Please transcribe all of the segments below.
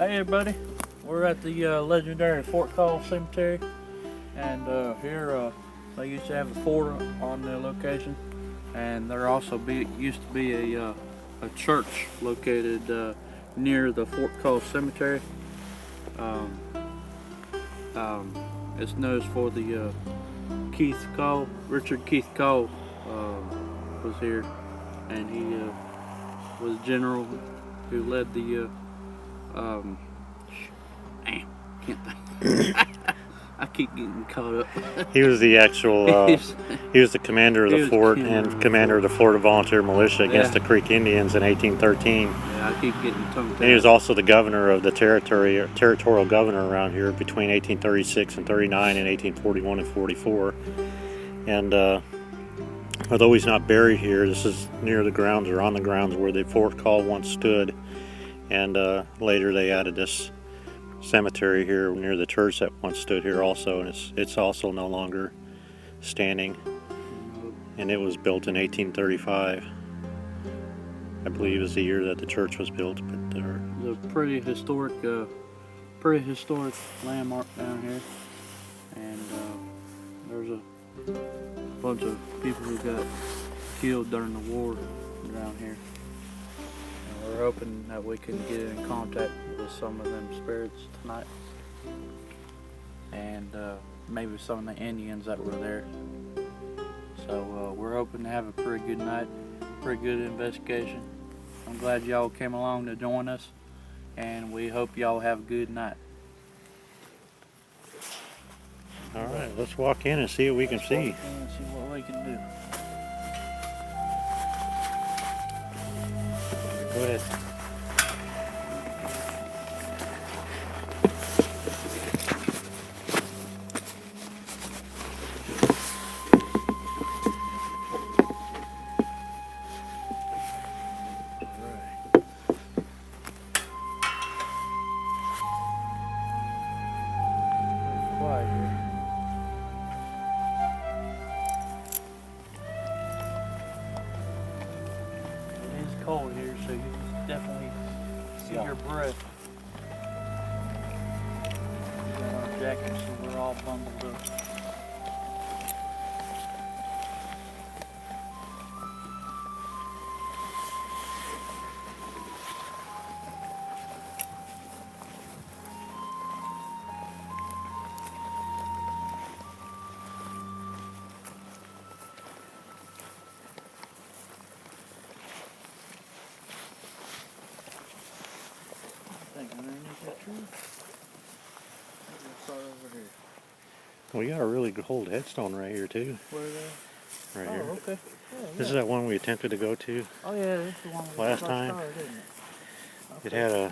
Hey everybody, we're at the legendary Fort Call Cemetery, and here they used to have a fort on the location, and there also used to be a church located near the Fort Call Cemetery. Um, it's known for the Richard Keith Call was here, and he was general who led the can't think. I keep getting caught up. He was the actual, he was the commander of the fort and commander of the Florida Volunteer Militia against the Creek Indians in 1813. Yeah, I keep getting tongue tied. He was also the governor of the territorial governor around here between 1836 and 39 and 1841 and 44. And although he's not buried here, this is near the grounds or on the grounds where the Fort Call once stood. And later they added this cemetery here near the church that once stood here also, and it's also no longer standing. And it was built in 1835. I believe is the year that the church was built. But it's a pretty historic landmark down here, and there's a bunch of people who got killed during the war around here. We're hoping that we can get in contact with some of them spirits tonight, and maybe some of the Indians that were there. So we're hoping to have a pretty good night, pretty good investigation. I'm glad y'all came along to join us, and we hope y'all have a good night. All right, let's walk in and see what we can see. And see what we can do. Go ahead. Quiet here. It is cold here, so you can definitely see your breath. We got our jackets, so we're all bundled up. Underneath that tree. Let's start over here. We got a really old headstone right here too. Where are they? Right Oh, here. okay. Yeah, This is that one we attempted to go to. Oh yeah, this is the one we Last first time. started, isn't it? It Okay. had a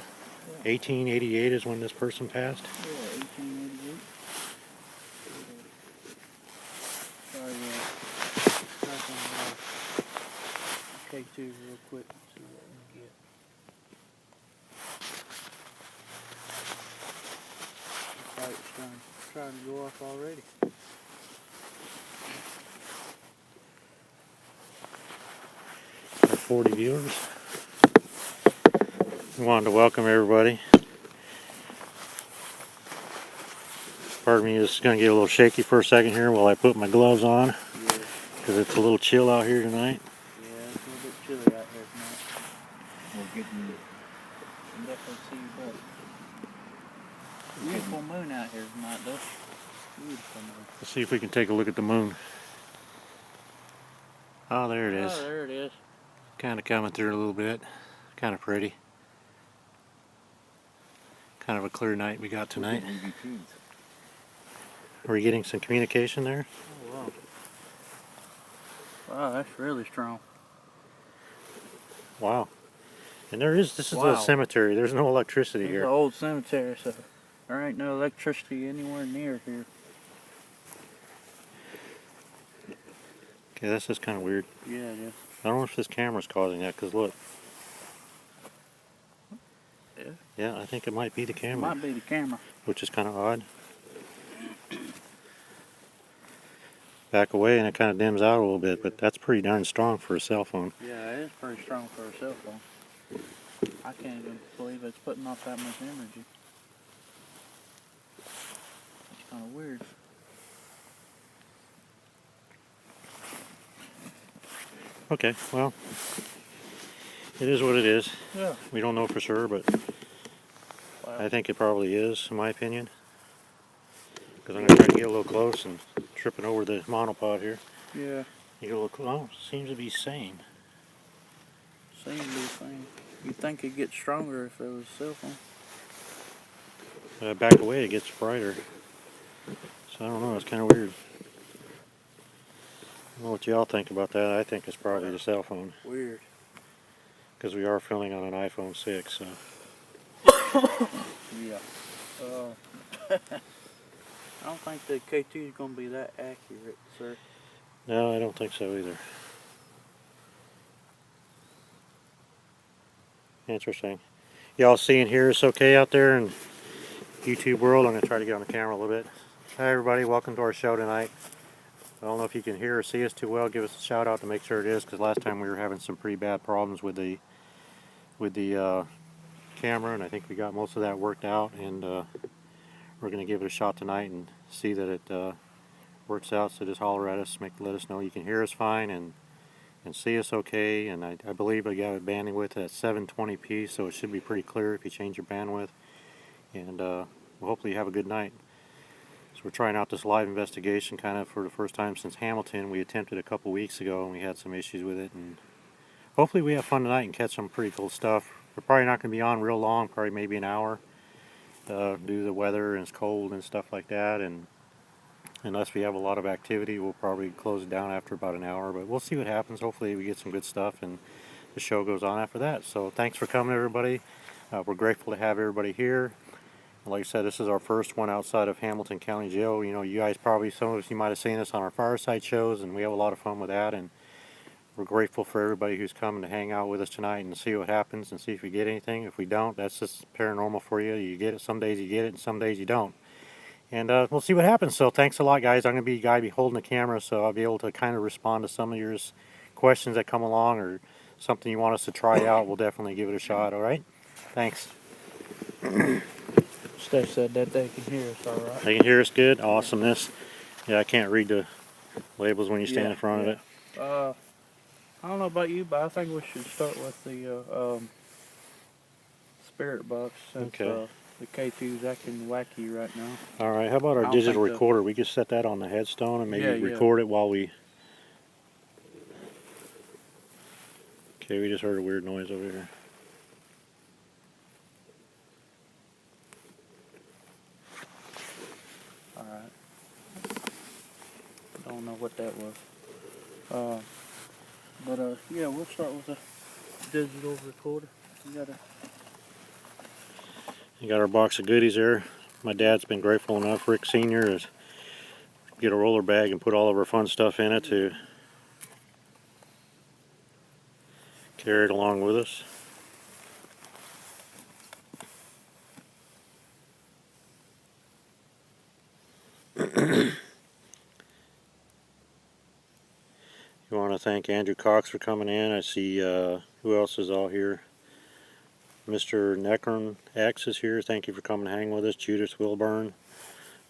1888 is when this person passed. Yeah, 1888. Sorry, back on K2 real quick. See what we can get. The light's trying to go off already. Our 40 viewers. We wanted to welcome everybody. Pardon me, it's going to get a little shaky for a second here while I put my gloves on, because it's a little chill out here tonight. Yeah, it's a little bit chilly out here tonight. We're getting, can definitely see you better. Beautiful moon out here tonight, though. Beautiful moon. Let's see if we can take a look at the moon. Oh, there it is. Oh, there it is. Kind of coming through a little bit. Kind of pretty. Kind of a clear night we got tonight. Are we getting some communication there? Oh, wow. Wow, that's really strong. Wow. And this is Wow. a cemetery. There's no electricity It's here. an old cemetery, so there ain't no electricity anywhere near here. Okay, that's just kind of weird. Yeah, it is. I don't know if this camera's causing that, because look. Yeah. Yeah, I think it might be the It camera. might be the camera. Which is kind of odd. Back away and it kind of dims out a little bit, but that's pretty darn strong for a cell phone. Yeah, it is pretty strong for a cell phone. I can't even believe it's putting off that much energy. It's kind of weird. Okay, well, it is what it is. Yeah. We don't know for sure, but Wow. I think it probably is, in my opinion. Because I'm going to try to get a little close and tripping over the monopod here. Yeah. You get a little close. Oh, seems to be sane. Seems to be the same. You'd think it'd get stronger if it was a cell phone. Back away, it gets brighter. So I don't know, it's kind of weird. I don't know what y'all think about that. I think it's probably the cell phone. Weird. Because we are filming on an iPhone 6, so. Yeah. I don't think the K2 is going to be that accurate, sir. No, I don't think so either. Interesting. Y'all seeing here it's okay out there in YouTube world? I'm going to try to get on the camera a little bit. Hi everybody, welcome to our show tonight. I don't know if you can hear or see us too well. Give us a shout out to make sure it is, because last time we were having some pretty bad problems with the camera, and I think we got most of that worked out, and we're going to give it a shot tonight and see that it works out. So just holler at us, let us know you can hear us fine and see us okay. And I believe I got a bandwidth at 720p, so it should be pretty clear if you change your bandwidth. And well, hopefully you have a good night. So we're trying out this live investigation kind of for the first time since Hamilton. We attempted a couple weeks ago and we had some issues with it, and hopefully we have fun tonight and catch some pretty cool stuff. We're probably not going to be on real long, probably maybe an hour, due to the weather and it's cold and stuff like that, and unless we have a lot of activity we'll probably close it down after about an hour, but we'll see what happens. Hopefully we get some good stuff and the show goes on after that. So thanks for coming everybody. We're grateful to have everybody here. Like I said, this is our first one outside of Hamilton County Jail. You know, you guys probably, some of you might have seen us on our fireside shows, and we have a lot of fun with that, and we're grateful for everybody who's coming to hang out with us tonight and see what happens and see if we get anything. If we don't, that's just paranormal for you. You get it, some days you get it, and some days you don't. And we'll see what happens. So thanks a lot, guys. I'm going to be the guy holding the camera, so I'll be able to kind of respond to some of your questions that come along, or something you want us to try out. We'll definitely give it a shot, all right? Thanks. Steph said that they can hear us all right. They can hear us good? Awesomeness. Yeah, I can't read the labels when you stand in front of it. I don't know about you, but I think we should start with the spirit box, since Okay. the K2's acting wacky right now. All right, how about our digital recorder? We could set that on the headstone and maybe record it while we... Okay, we just heard a weird noise over here. Alright. Don't know what that was. Yeah, we'll start with a digital recorder. You got our box of goodies there. My dad's been grateful enough, Rick Sr., to get a roller bag and put all of our fun stuff in it to carry it along with us. You want to thank Andrew Cox for coming in. I see who else is all here. Mr. Necron X is here. Thank you for coming to hang with us. Judith Wilburn.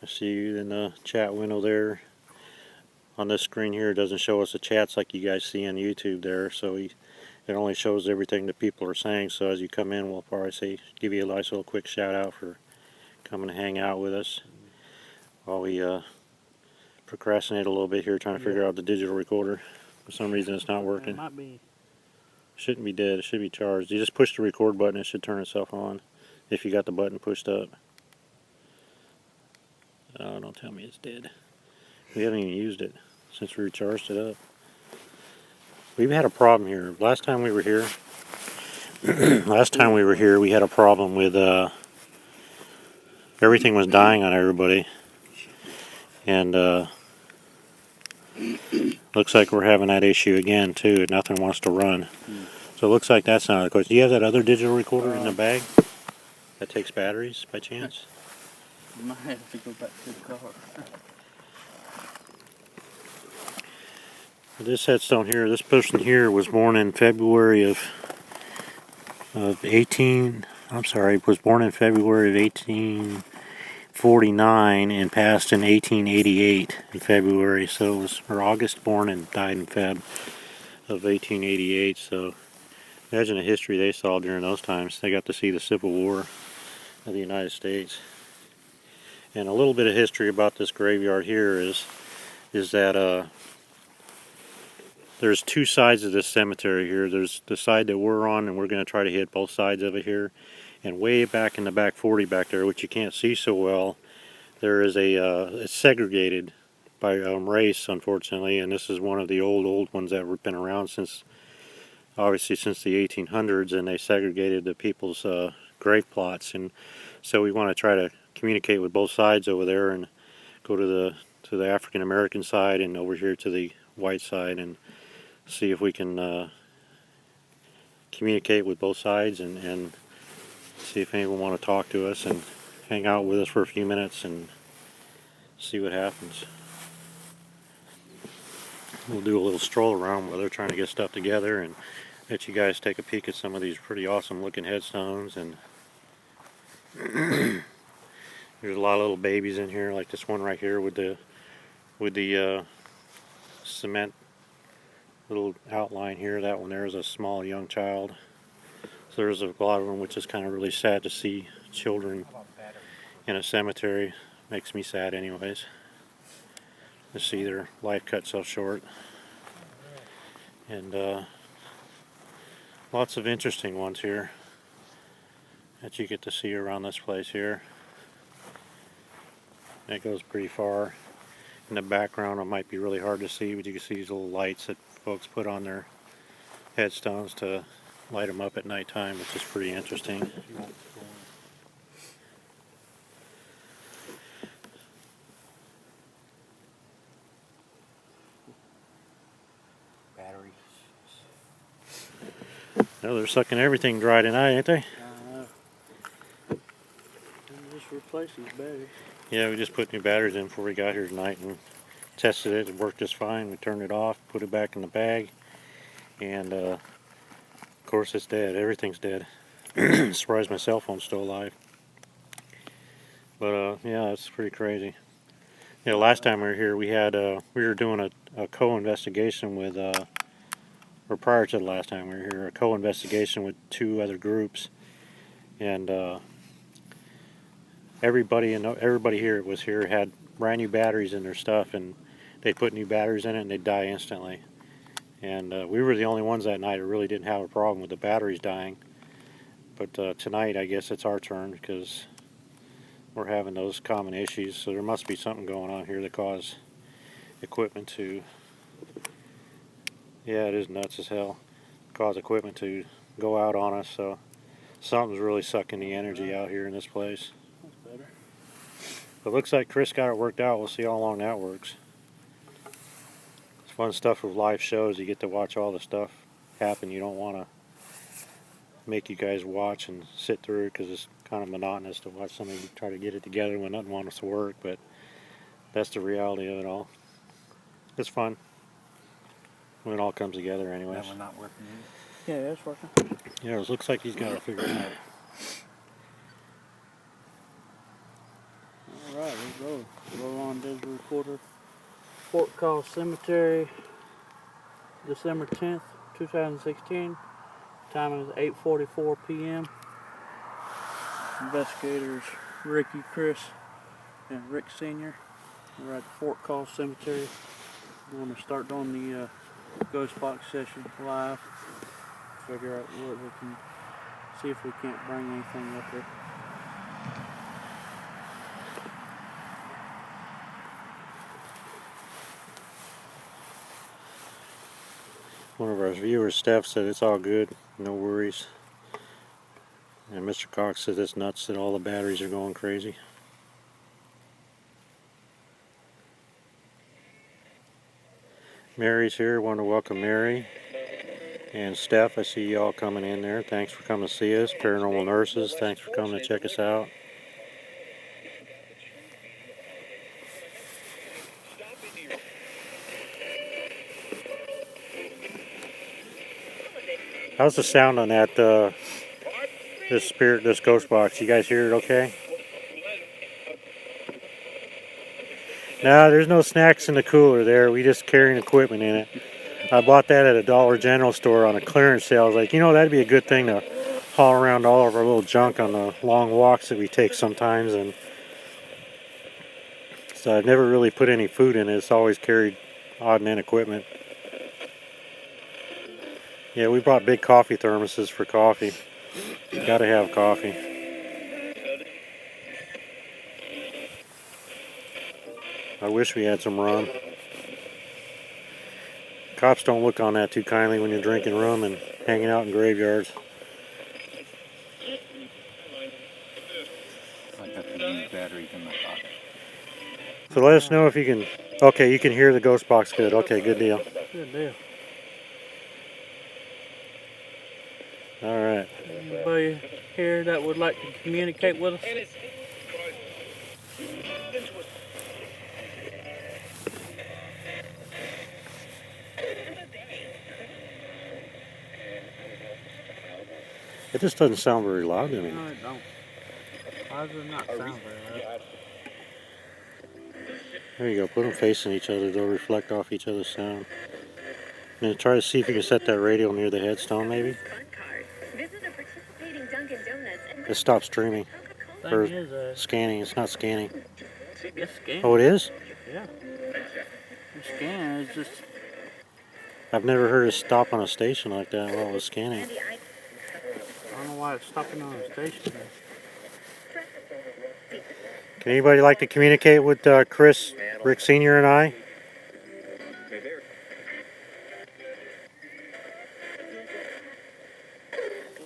I see you in the chat window there. On this screen here, it doesn't show us the chats like you guys see on YouTube there, so it only shows everything that people are saying. So as you come in, we'll probably give you a nice little quick shout out for coming to hang out with us while we procrastinate a little bit here trying to figure out the digital recorder. For some reason it's not working. It might be. Shouldn't be dead, it should be charged. You just push the record button, it should turn itself on if you got the button pushed up. Oh, don't tell me it's dead. We haven't even used it since we recharged it up. We've had a problem here. Last time we were here, we had a problem with everything was dying on everybody. And looks like we're having that issue again too. Nothing wants to run. So it looks like that's not a question. Do you have that other digital recorder in the bag that takes batteries by chance? You might have to go back to the car. This headstone here, this person here was born in February of of 18. I'm sorry, was born in February of 1849 and passed in 1888 in February. So it was, or August born and died in Feb of 1888. So imagine the history they saw during those times. They got to see the Civil War of the United States. And a little bit of history about this graveyard here is that there's two sides of this cemetery here. There's the side that we're on, and we're going to try to hit both sides of it here. And way back in the back 40 back there, which you can't see so well, there is it's segregated by race, unfortunately. And this is one of the old ones that have been around since, obviously, since the 1800s. And they segregated the people's grave plots. And so we want to try to communicate with both sides over there and go to the African American side and over here to the white side and see if we can communicate with both sides and see if anyone want to talk to us and hang out with us for a few minutes and see what happens. We'll do a little stroll around while they're trying to get stuff together and let you guys take a peek at some of these pretty awesome looking headstones. And there's a lot of little babies in here, like this one right here with the cement little outline here. That one there is a small young child. So there's a lot of them, which is kind of really sad to see children in a cemetery. Makes me sad anyways, to see their life cut so short. And lots of interesting ones here that you get to see around this place here. It goes pretty far. In the background it might be really hard to see, but you can see these little lights that folks put on their headstones to light them up at nighttime, which is pretty interesting. Batteries. No, they're sucking everything dry tonight, ain't they? Just replace these batteries. Yeah, we just put new batteries in before we got here tonight and tested it. It worked just fine. We turned it off, put it back in the bag, and of course it's dead. Everything's dead. Surprised my cell phone's still alive. But yeah, it's pretty crazy. Yeah, last time we were here, we were doing a co-investigation with, or prior to the last time we were here, a co-investigation with two other groups, and everybody here was here had brand new batteries in their stuff, and they put new batteries in it and they'd die instantly. And we were the only ones that night that really didn't have a problem with the batteries dying. But tonight, I guess it's our turn because we're having those common issues. So there must be something going on here that caused equipment to, yeah, it is nuts as hell, cause equipment to go out on us. So something's really sucking the energy out here in this place. That's better. But it looks like Chris got it worked out. We'll see how long that works. It's fun stuff with live shows. You get to watch all the stuff happen. You don't want to make you guys watch and sit through because it's kind of monotonous to watch somebody try to get it together when nothing wants to work. But that's the reality of it all. It's fun when it all comes together anyways. That one not working either. Yeah, it's working. Yeah, it looks like he's got it figured out. Alright, let's go. Roll on digital recorder. Fort Call Cemetery, December 10th, 2016. Time is 8:44 p.m. Investigators Ricky, Chris, and Rick Sr. We're at the Fort Call Cemetery. We're going to start doing the ghost box session live. Figure out what we can, see if we can't bring anything up there. One of our viewers, Steph, said it's all good, no worries. And Mr. Cox says it's nuts that all the batteries are going crazy. Mary's here. Want to welcome Mary and Steph. I see y'all coming in there. Thanks for coming to see us. Paranormal Nurses, thanks for coming to check us out. How's the sound on that this ghost box. You guys hear it okay? No, there's no snacks in the cooler there. We just carrying equipment in it. I bought that at a Dollar General store on a clearance sale. I was like, you know, that'd be a good thing to haul around all of our little junk on the long walks that we take sometimes. And so I've never really put any food in it. It's always carried odd and end equipment. Yeah, we bought big coffee thermoses for coffee. Gotta have coffee. I wish we had some rum. Cops don't look on that too kindly when you're drinking rum and hanging out in graveyards. I got the used batteries in my pocket. So let us know if you can. Okay, you can hear the ghost box good. Okay, good deal. Good deal. Alright. Anybody here that would like to communicate with us? It just doesn't sound very loud to me. No, it don't. Why does it not sound very loud? There you go. Put them facing each other. They'll reflect off each other's sound. And try to see if you can set that radio near the headstone, maybe. It stopped streaming. Or Thing is, scanning. It's not scanning. it's scanning. Oh, it is? Yeah. It's scanning. It's just. I've never heard it stop on a station like that while it was scanning. I don't know why it's stopping on the station. Can anybody like to communicate with Chris, Rick Sr. and I?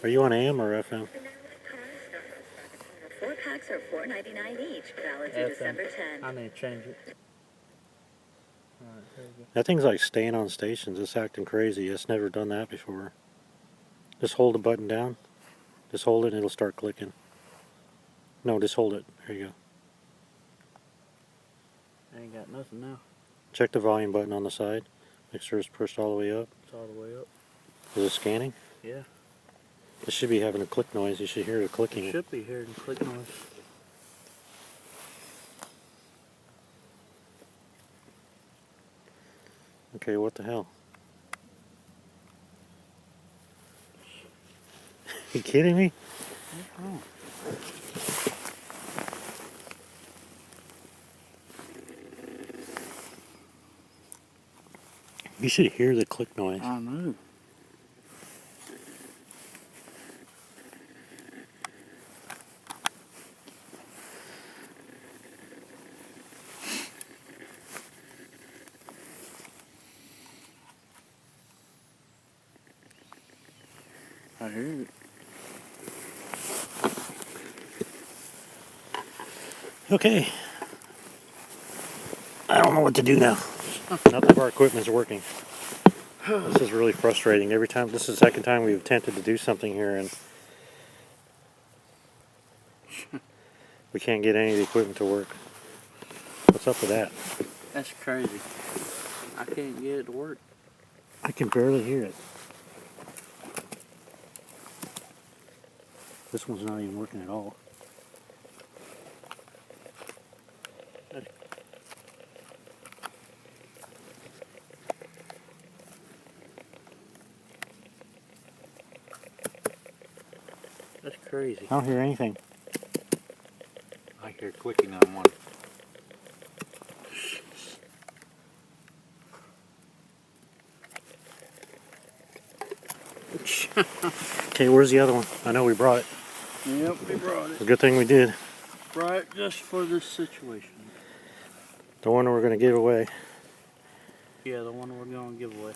Are you on AM or FM? 4 packs are $4.99 each, valid through December 10. I need to change it. Alright, there you go. That thing's like staying on stations. It's acting crazy. It's never done that before. Just hold the button down. Just hold it and it'll start clicking. No, just hold it. There you go. I ain't got nothing now. Check the volume button on the side. Make sure it's pushed all the way up. It's all the way up. Is it scanning? Yeah. It should be having a click noise. You should hear it clicking. You should be hearing click noise. Okay, what the hell? You kidding me? Oh. You should hear the click noise. I know. I hear it. Okay. I don't know what to do now. None of our equipment's working. This is really frustrating. Every time, this is the second time we've attempted to do something here and we can't get any of the equipment to work. What's up with that? That's crazy. I can't get it to work. I can barely hear it. This one's not even working at all. That's crazy. I don't hear anything. I hear clicking on one. Okay, where's the other one? I know we brought it. Yep, we brought It's it. a good thing we did. Brought it just for this situation. The one we're going to give away. Yeah, the one we're going to give away.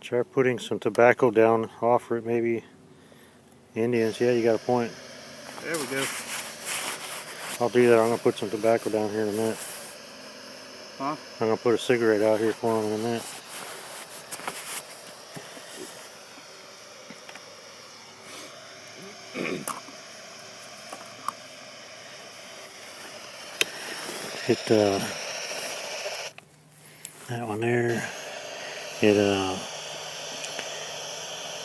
Try putting some tobacco down, offer it maybe. Indians, yeah, you got a point. There we go. I'll do that. I'm going to put some tobacco down here in a minute. Huh? I'm going to put a cigarette out here for them in a minute. Hit that one there. Hit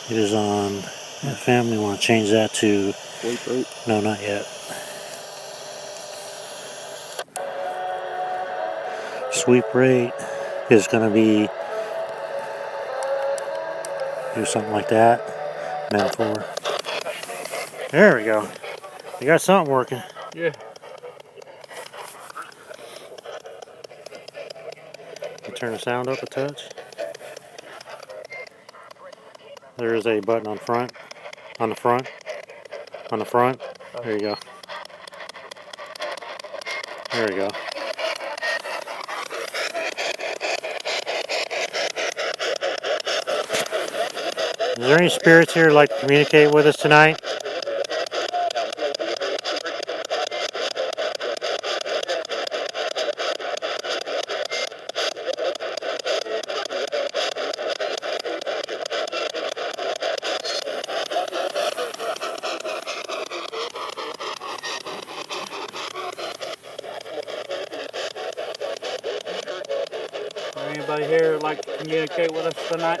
It is on FM. We want to change that to... Sleep rate. No, not yet. Sweep rate is going to be... Do something like that. Men 4. There we go. You got something working. Yeah. You turn the sound up a touch. There is a button on front. On the front. On the front. There you go. There we go. Is there any spirits here who'd like to communicate with us tonight? Anybody here would like to communicate with us tonight?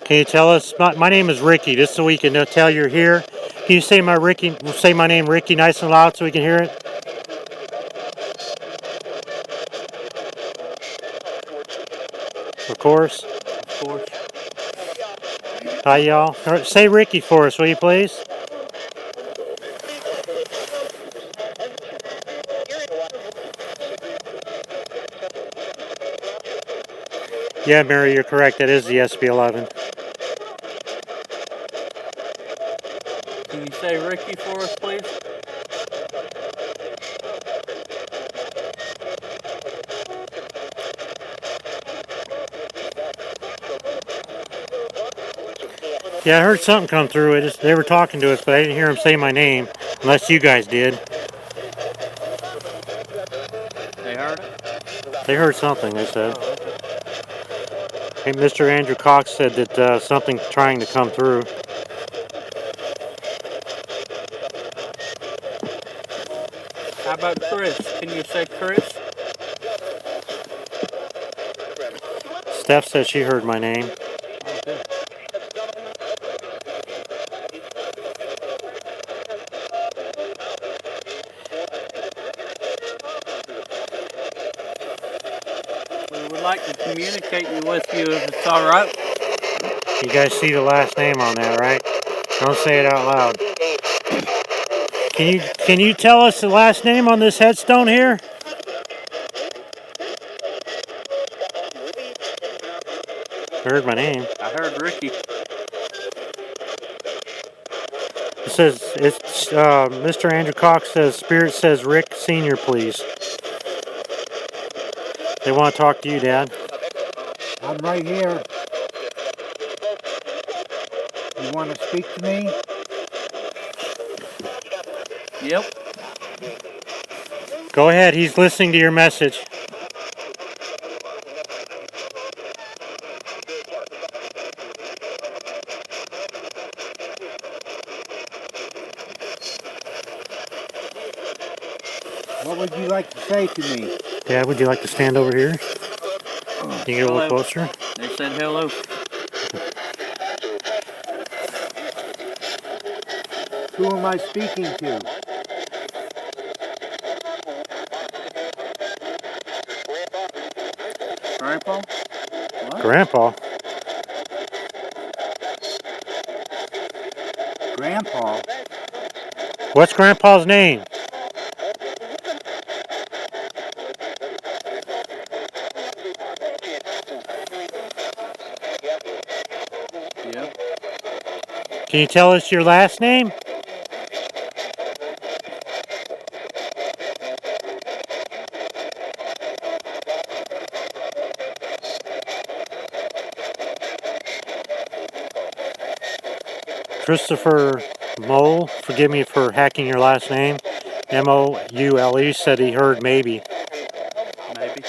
Can you tell us? My name is Ricky. Just so we can tell you're here. Can you say my name Ricky nice and loud so we can hear it? Of course. Of course. Hi y'all. Say Ricky for us, will you please? Yeah, Mary, you're correct. That is the SB11. Can you say Ricky for us, please? Yeah, I heard something come through. They were talking to us, but I didn't hear them say my name, unless you guys did. They heard it? They heard something, they said. Oh, okay. Hey, Mr. Andrew Cox said that something trying to come through. How about Chris? Can you say Chris? Steph said she heard my name. Okay. We would like to communicate with you if it's all right. You guys see the last name on that, right? Don't say it out loud. Can you tell us the last name on this headstone here? I heard my name. I heard Ricky. It says it's Mr. Andrew Cox says Spirit says Rick Senior, please. They want to talk to you, Dad. I'm right here. You want to speak to me? Yep. Go ahead. He's listening to your message. What would you like to say to me? Dad, would you like to stand over here? Can you get a little closer? They said hello. Who am I speaking to? Grandpa? What? Grandpa? Grandpa? What's Grandpa's name? Yep. Can you tell us your last name? Christopher Mole, forgive me for hacking your last name. M-O-U-L-E said he heard maybe. Maybe.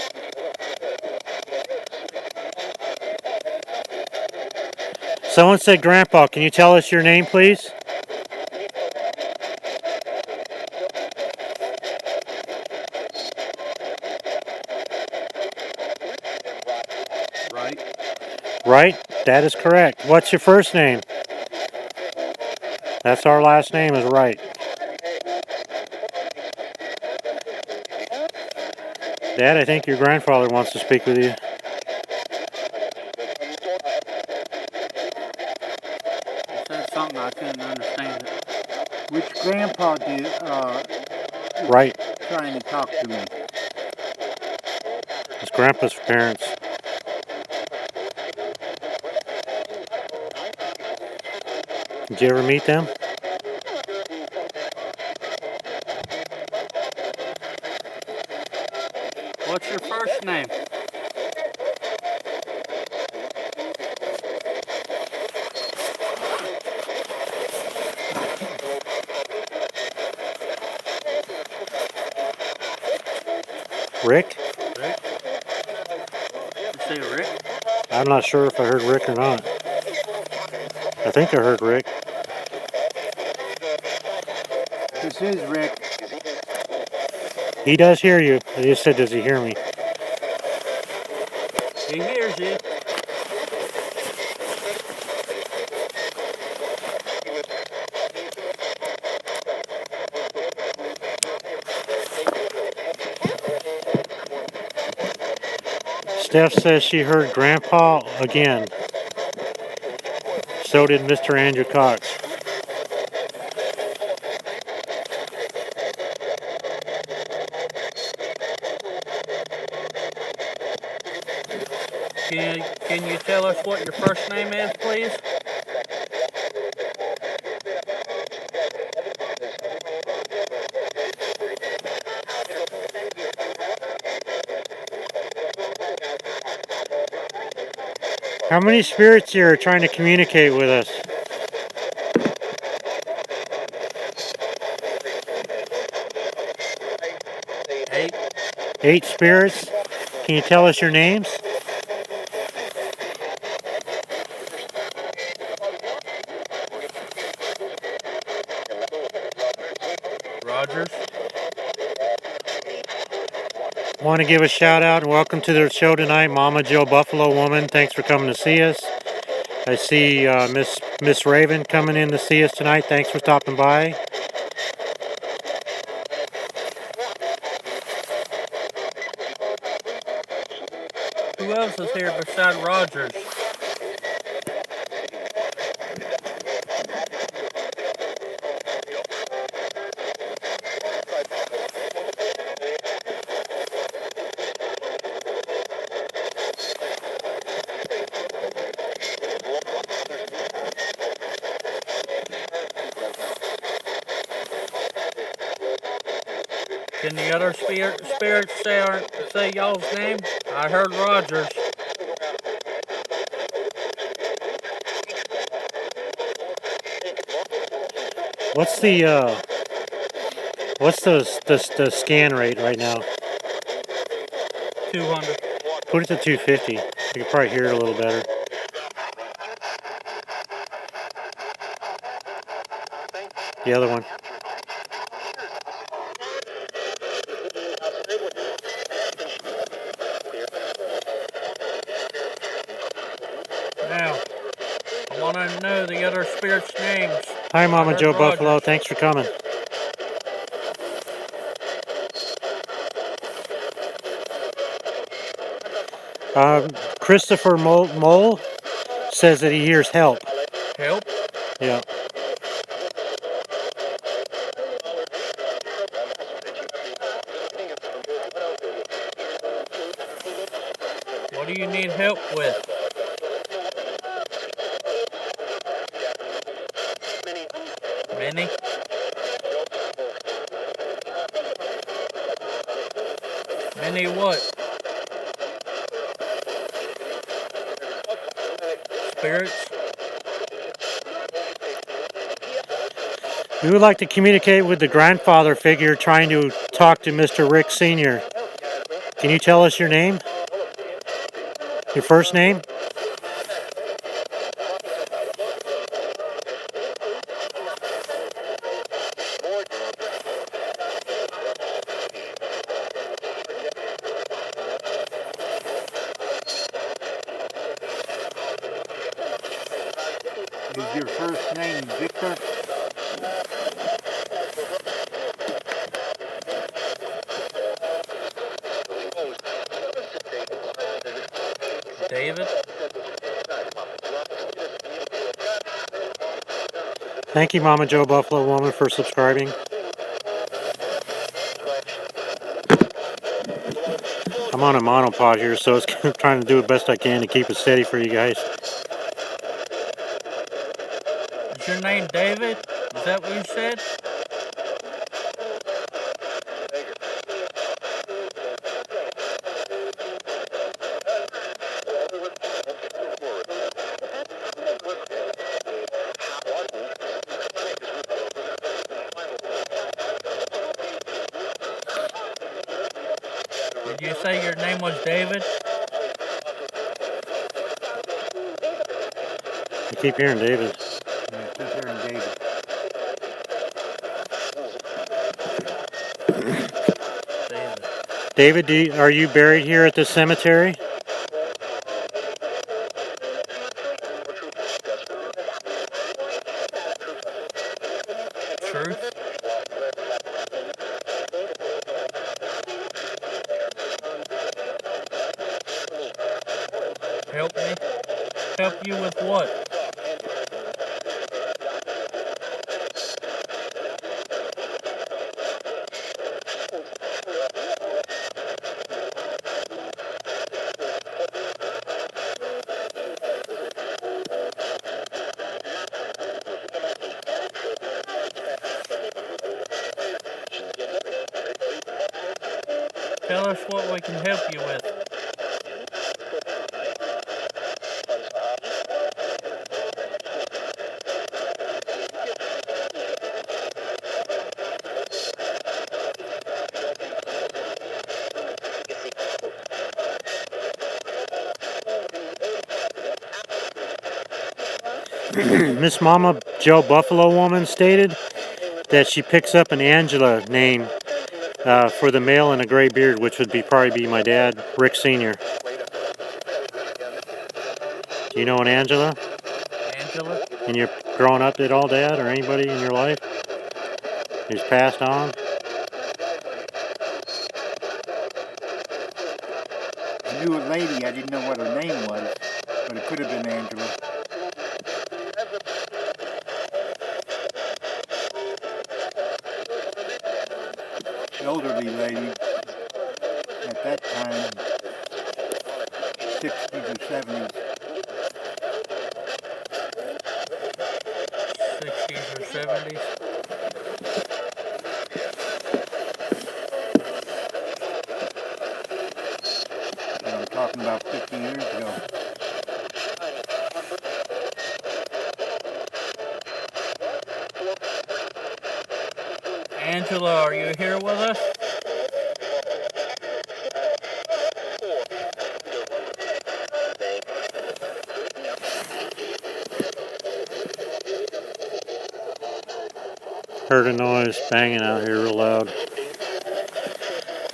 Someone said Grandpa. Can you tell us your name, please? Right? That is correct. What's your first name? That's our last name is Wright. Dad, I think your grandfather wants to speak with you. He said something I couldn't understand it. Which grandpa is Right. trying to talk to me? It's Grandpa's parents. Did you ever meet them? What's your first name? Rick? Rick? You say Rick? I'm not sure if I heard Rick or not. I think I heard Rick. This is Rick. He does hear you. I just said, does he hear me? He hears you. Steph says she heard Grandpa again. So did Mr. Andrew Cox. Can you tell us what your first name is, please? How many spirits here are trying to communicate with us? Eight. 8 spirits? Can you tell us your names? Rogers. Want to give a shout out and welcome to the show tonight, Mama Joe Buffalo Woman. Thanks for coming to see us. I see Miss Raven coming in to see us tonight. Thanks for stopping by. Who else is here beside Rogers? Can the other spirits say y'all's name? I heard Rogers. What's the scan rate right now? 200. Put it to 250. You can probably hear it a little better. The other one. Now, I want to know the other spirits' names. Hi, Mama heard Joe Rogers. Buffalo. Thanks for coming. Christopher Mole says that he hears help. Help? Yeah. What do you need help with? Many? Many what? Spirits? We would like to communicate with the grandfather figure trying to talk to Mr. Rick Sr. Can you tell us your name? Your first name? Is your first name Victor? David? Thank you, Mama Joe Buffalo Woman, for subscribing. I'm on a monopod here, so it's trying to do the best I can to keep it steady for you guys. Is your name David? Is that what you said? Did you say your name was David? I keep hearing David. Yeah, keep hearing David. David. David, are you buried here at this cemetery? Truth? Help me? Help you with what? Tell us what we can help you with. Miss Mama Joe Buffalo Woman stated that she picks up an Angela name for the male in a gray beard, which would probably be my dad, Rick Sr. Do you know an Angela? Angela? And you're growing up at all, Dad, or anybody in your life who's passed on? I knew a lady, I didn't know what her name was, but it could have been Angela. Elderly lady, at that time, 60s or 70s. 60s or 70s? And I'm talking about 50 years ago. Angela, are you here with us? Heard a noise banging out here real loud.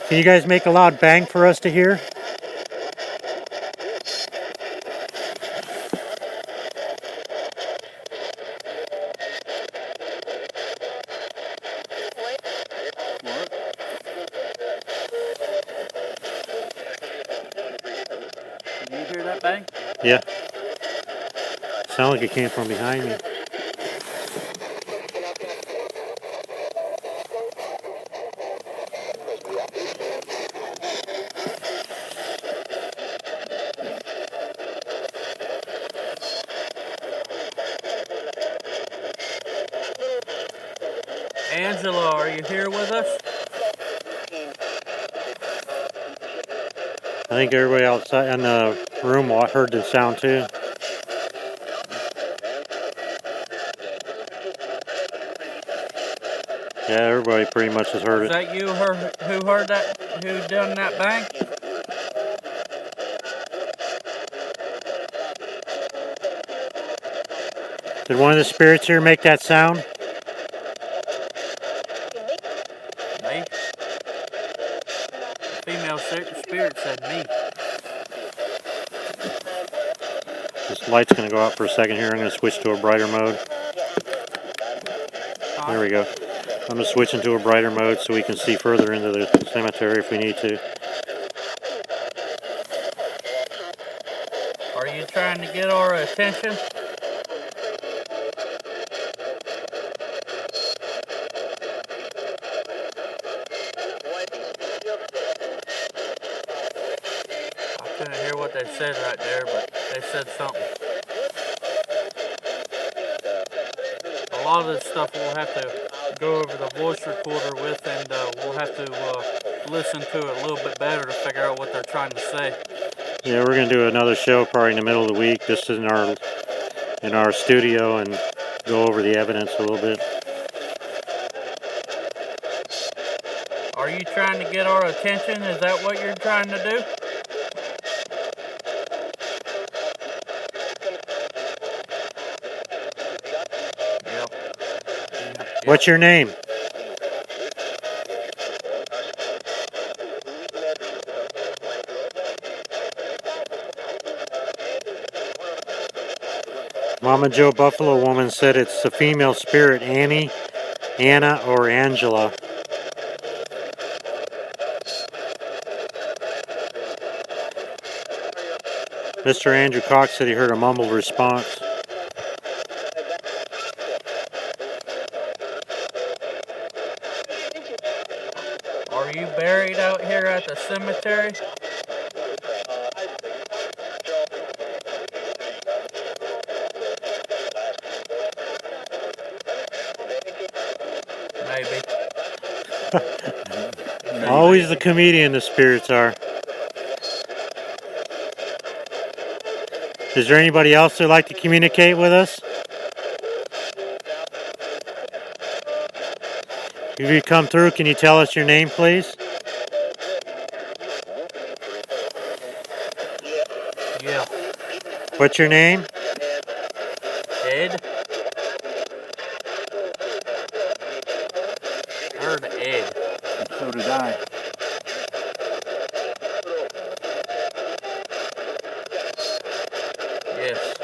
Can you guys make a loud bang for us to hear? Did you hear that bang? Yeah. Sound like it came from behind me. Angela, are you here with us? I think everybody outside in the room heard the sound too. Yeah, everybody pretty much has heard Is it. that you who heard that, who done that bang? Did one of the spirits here make that sound? Me? The female spirit said me. This light's going to go out for a second here. I'm going to switch to a brighter mode. There we go. I'm going to switch into a brighter mode so we can see further into the cemetery if we need to. Are you trying to get our attention? I couldn't hear what they said right there, but they said something. A lot of this stuff we'll have to go over the voice recorder with, and we'll have to listen to it a little bit better to figure out what they're trying to say. Yeah, we're going to do another show probably in the middle of the week, just in our studio, and go over the evidence a little bit. Are you trying to get our attention? Is that what you're trying to do? Yep. What's your name? Mama Joe Buffalo Woman said it's a female spirit, Annie, Anna, or Angela. Mr. Andrew Cox said he heard a mumbled response. Are you buried out here at the cemetery? Maybe. Always the comedian, the spirits are. Is there anybody else that'd like to communicate with us? If you come through, can you tell us your name, please? Yeah. What's your name? Ed? I heard Ed. So did I. Yes.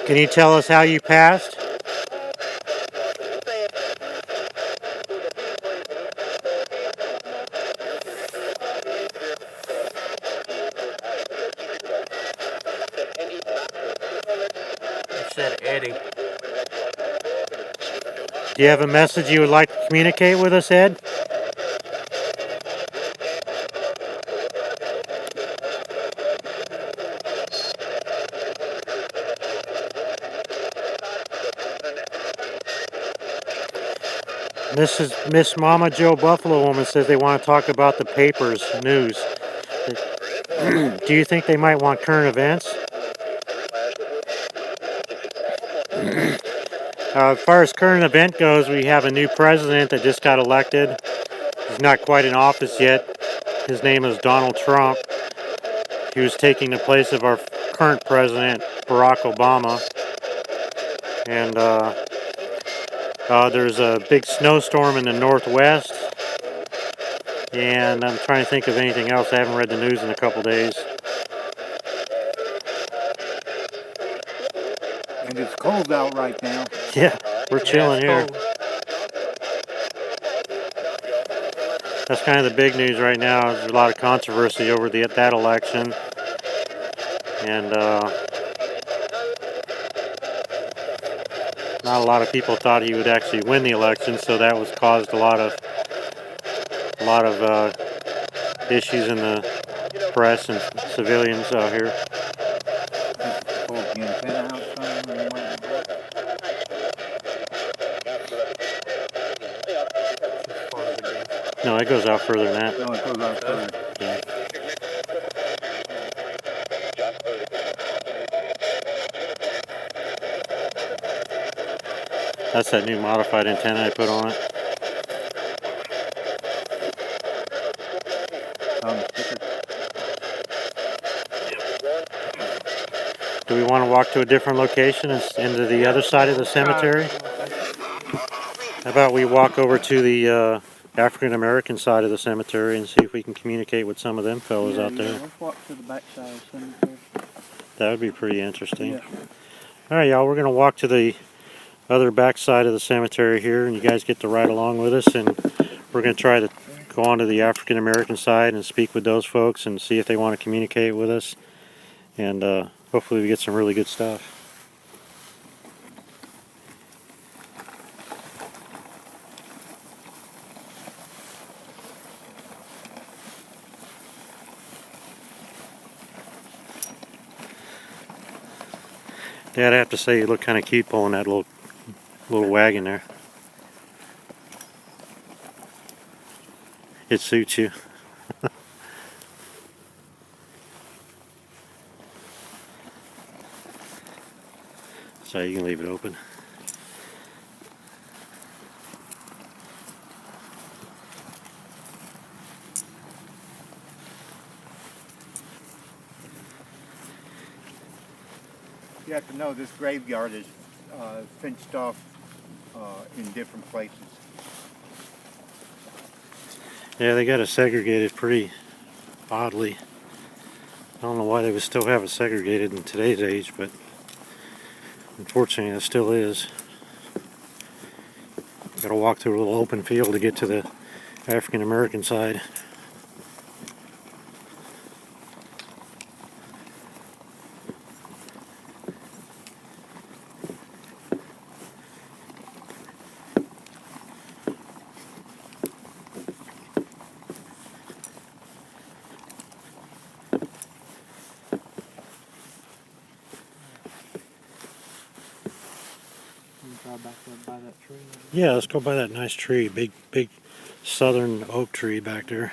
Can you tell us how you passed? He said Eddie. Do you have a message you would like to communicate with us, Ed? Miss Mama Joe Buffalo Woman says they want to talk about the papers news. Do you think they might want current events? As far as current event goes, we have a new president that just got elected. He's not quite in office yet. His name is Donald Trump. He was taking the place of our current president, Barack Obama. And there's a big snowstorm in the northwest. And I'm trying to think of anything else. I haven't read the news in a couple days. And it's cold out right now. Yeah, we're chilling here. Cold. That's kind of the big news right now. There's a lot of controversy over that election. And not a lot of people thought he would actually win the election, so that was caused a lot of issues in the press and civilians out here. Pull the antenna out some and whatnot. No, it goes out further than that. No, it goes out further. Yeah. That's that new modified antenna I put on it. Do we want to walk to a different location and into the other side of the cemetery? How about we walk over to the African American side of the cemetery and see if we can communicate with some of them fellows out there. Let's walk to the back side of the cemetery. That would be pretty interesting. Yeah. All right, y'all, we're going to walk to the other back side of the cemetery here, and you guys get to ride along with us, and we're going to try to go on to the African American side and speak with those folks and see if they want to communicate with us, and hopefully we get some really good stuff. Dad, I have to say you look kind of cute pulling that little wagon there. It suits you. So you can leave it open. You have to know this graveyard is fenced off in different places. Yeah, they got it segregated pretty oddly. I don't know why they would still have it segregated in today's age, but unfortunately it still is. Got to walk through a little open field to get to the African American side. Back up by that tree. Yeah, let's go by that nice tree, big southern oak tree back there.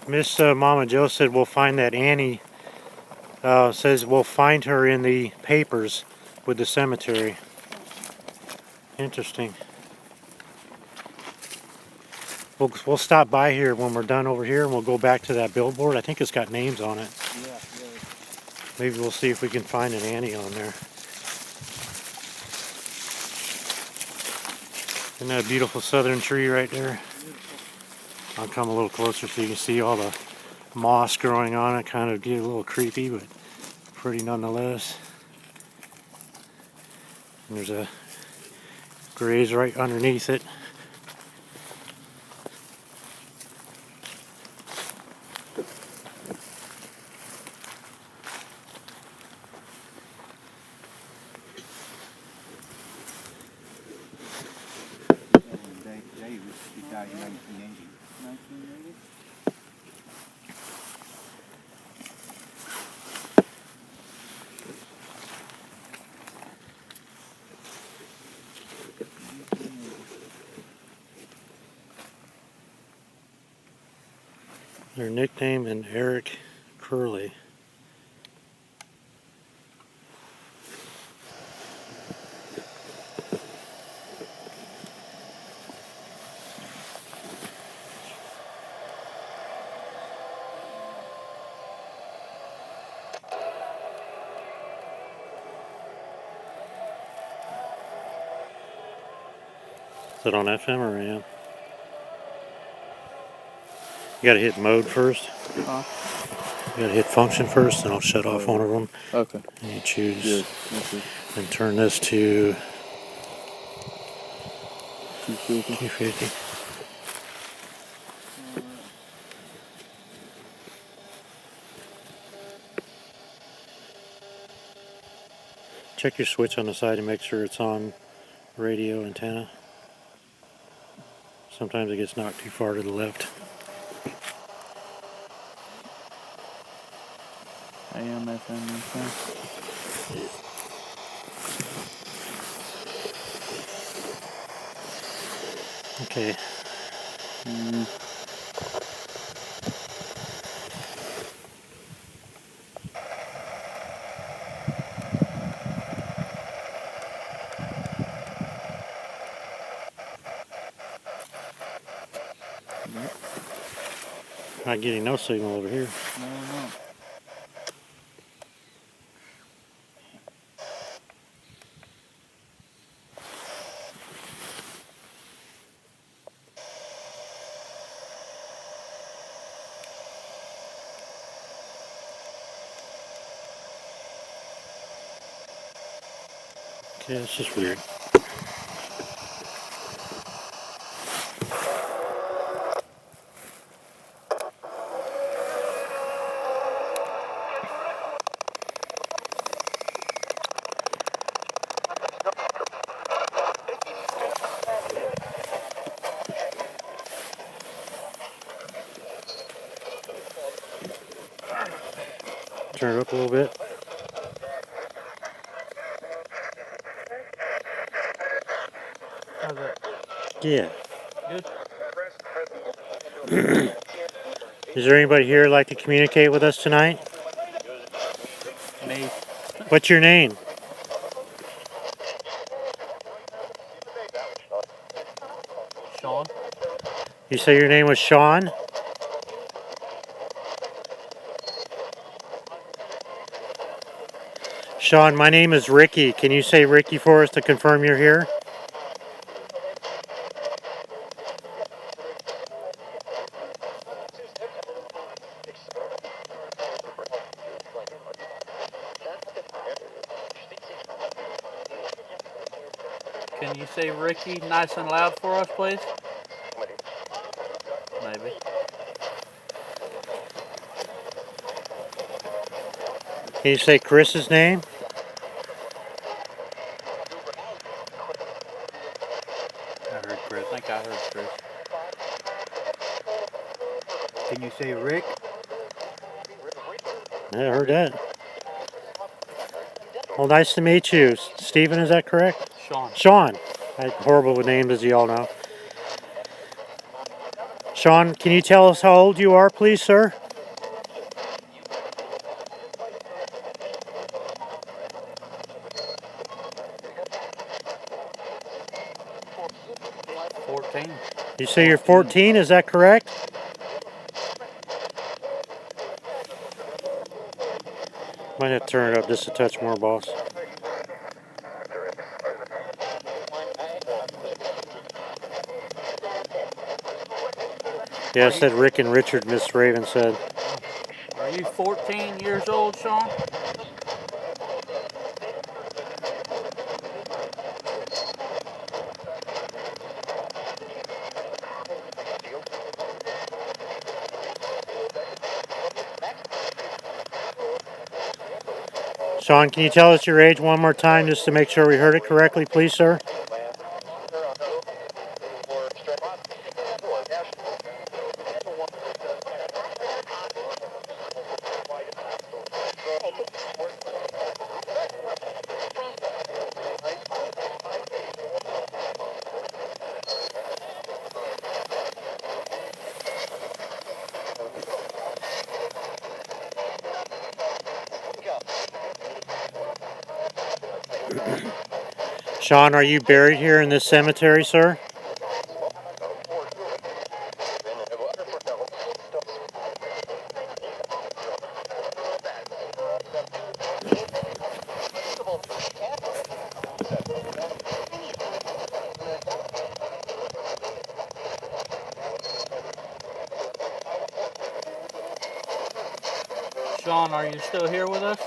Miss Mama Joe said we'll find that Annie, says we'll find her in the papers with the cemetery. Interesting. We'll stop by here when we're done over here, and we'll go back to that billboard. I think it's got names on it. Yeah. Maybe we'll see if we can find an Annie on there. Isn't that a beautiful southern tree right there? I'll come a little closer so you can see all the moss growing on it. Kind of get a little creepy, but pretty nonetheless. And there's a graves right underneath it. Davis, he died in 1980. 1980. Their nickname and Eric Curley. Is it on FM or AM? You gotta hit mode first. Huh? You gotta hit function first, and I'll shut off one of them. Okay. And you choose, Good. Okay. and turn this to 250. 250. Check your switch on the side to make sure it's on radio antenna. Sometimes it gets knocked too far to the left. AM, FM, FM. Okay. Not getting no signal over here. No. Okay, it's just weird. Turn it up a little bit. How's that? Yeah. Good? Is there anybody here who'd like to communicate with us tonight? Me. What's your name? Sean? You say your name was Sean? Sean, my name is Ricky. Can you say Ricky for us to confirm you're here? Can you say Ricky nice and loud for us, please? Maybe. Can you say Chris's name? I heard Chris. I think I heard Chris. Can you say Rick? Yeah, I heard that. Well, nice to meet you. Stephen, is that correct? Sean. Sean. I'm horrible with names, as you all know. Sean, can you tell us how old you are, please, sir? You say you're 14, is that correct? Might have to turn it up just a touch more, boss. Yeah, I said Rick and Richard, Miss Raven said. Are you 14 years old, Sean? Sean, can you tell us your age one more time just to make sure we heard it correctly, please, sir? Sean, are you buried here in this cemetery, sir? Sean, are you still here with us?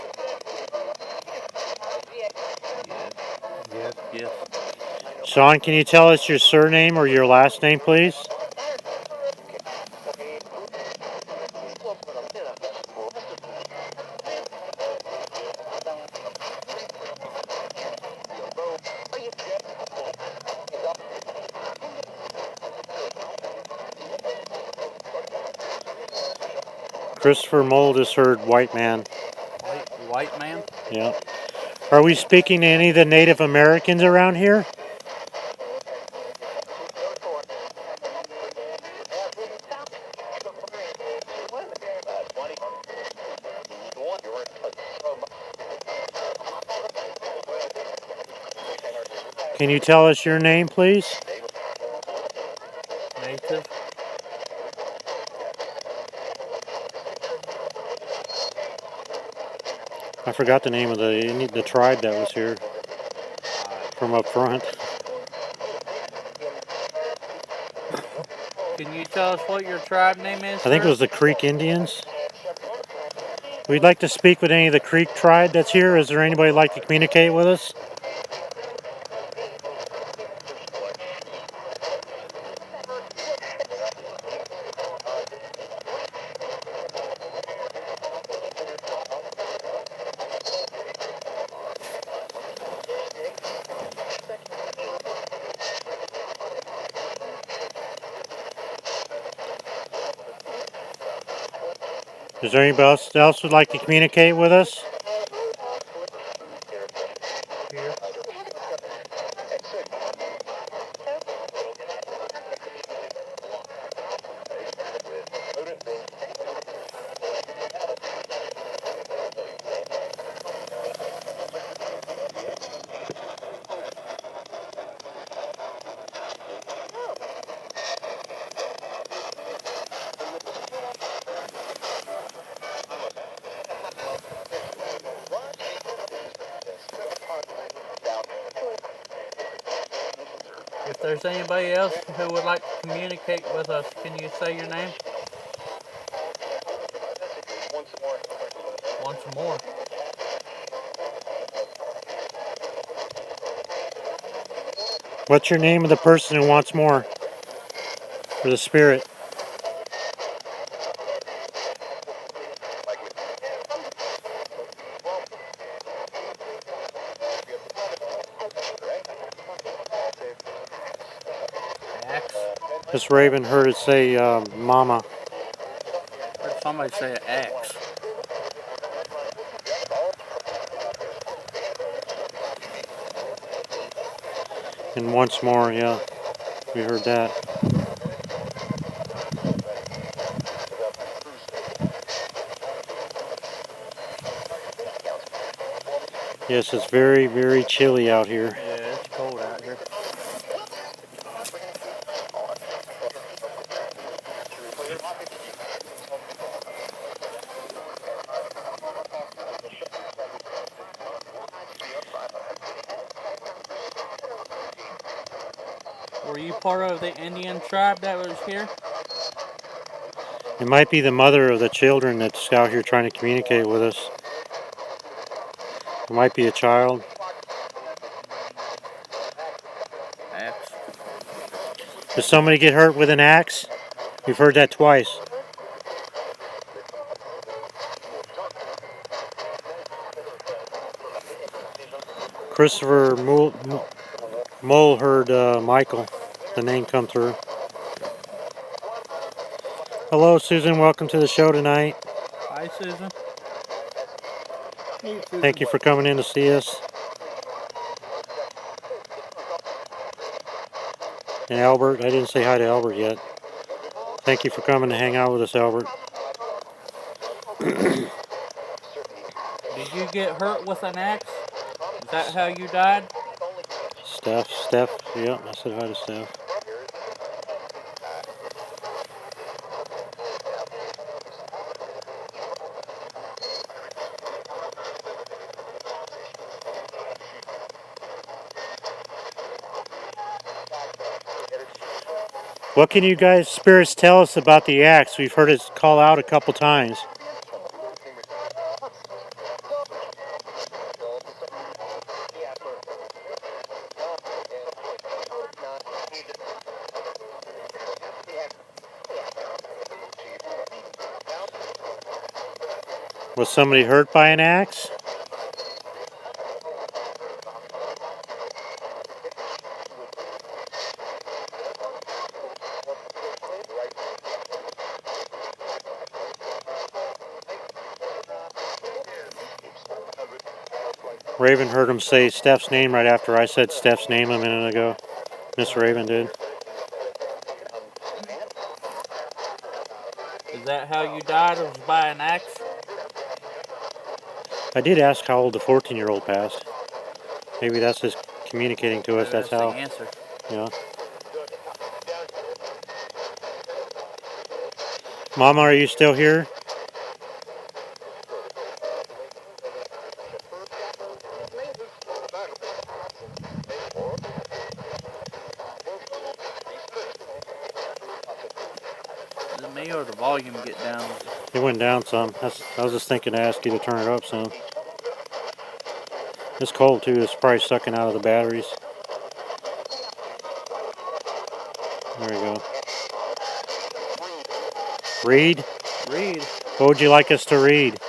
Yes. Yes. Sean, can you tell us your surname or your last name, please? Christopher Mold has heard white man. White man? Yeah. Are we speaking to any of the Native Americans around here? Can you tell us your name, please? Native? I forgot the name of the tribe that was here from up front. Can you tell us what your tribe name is? I think it was the Creek Indians. We'd like to speak with any of the Creek tribe that's here. Is there anybody who'd like to communicate with us? Is there anybody else would like to communicate with us? Here. If there's anybody else who would like to communicate with us, can you say your name? Once more. What's your name of the person who wants more? For the spirit. Axe. Miss Raven heard it say mama. Heard somebody say axe. And once more, yeah. We heard that. Yes, it's very, very chilly out here. Yeah, it's cold out here. Were you part of the Indian tribe that was here? It might be the mother of the children that's out here trying to communicate with us. It might be a child. Axe. Did somebody get hurt with an axe? We've heard that twice. Christopher Mole heard Michael, the name come through. Hello, Susan. Welcome to the show tonight. Hi, Susan. Thank you for coming in to see us. And Albert, I didn't say hi to Albert yet. Thank you for coming to hang out with us, Albert. Did you get hurt with an axe? Is that how you died? Steph, yeah, I said hi to Steph. What can you guys, spirits, tell us about the axe? We've heard it call out a couple times. Was somebody hurt by an axe? Raven heard him say Steph's name right after I said Steph's name a minute ago. Miss Raven did. Is that how you died? Was by an axe? I did ask how old the 14-year-old passed. Maybe that's just communicating to us. That's the how. answer. Yeah. Mama, are you still here? Is it me or the volume get down? It went down some. I was just thinking to ask you to turn it up some. It's cold too. It's probably sucking out of the batteries. There we go. Read? Read. What would you like us to read?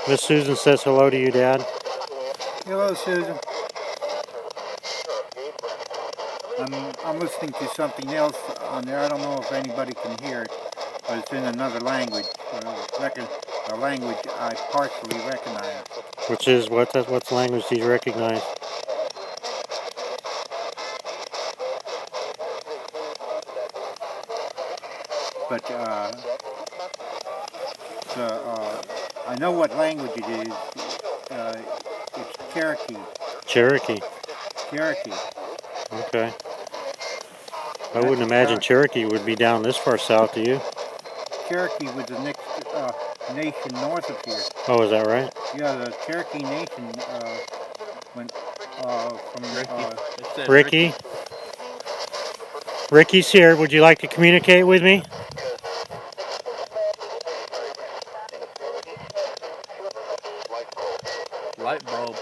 Miss Susan says hello to you, Dad. Hello, Susan. I'm listening to something else on there. I don't know if anybody can hear it, but it's in another language. A language I partially recognize. Which is what's the language do you recognize? But I know what language it is. It's Cherokee. Cherokee. Cherokee. Okay. I wouldn't imagine Cherokee would be down this far south, do you? Cherokee was the next nation north of here. Oh, is that right? Yeah, the Cherokee Nation went from Ricky? Ricky's here. Would you like to communicate with me? Light bulb.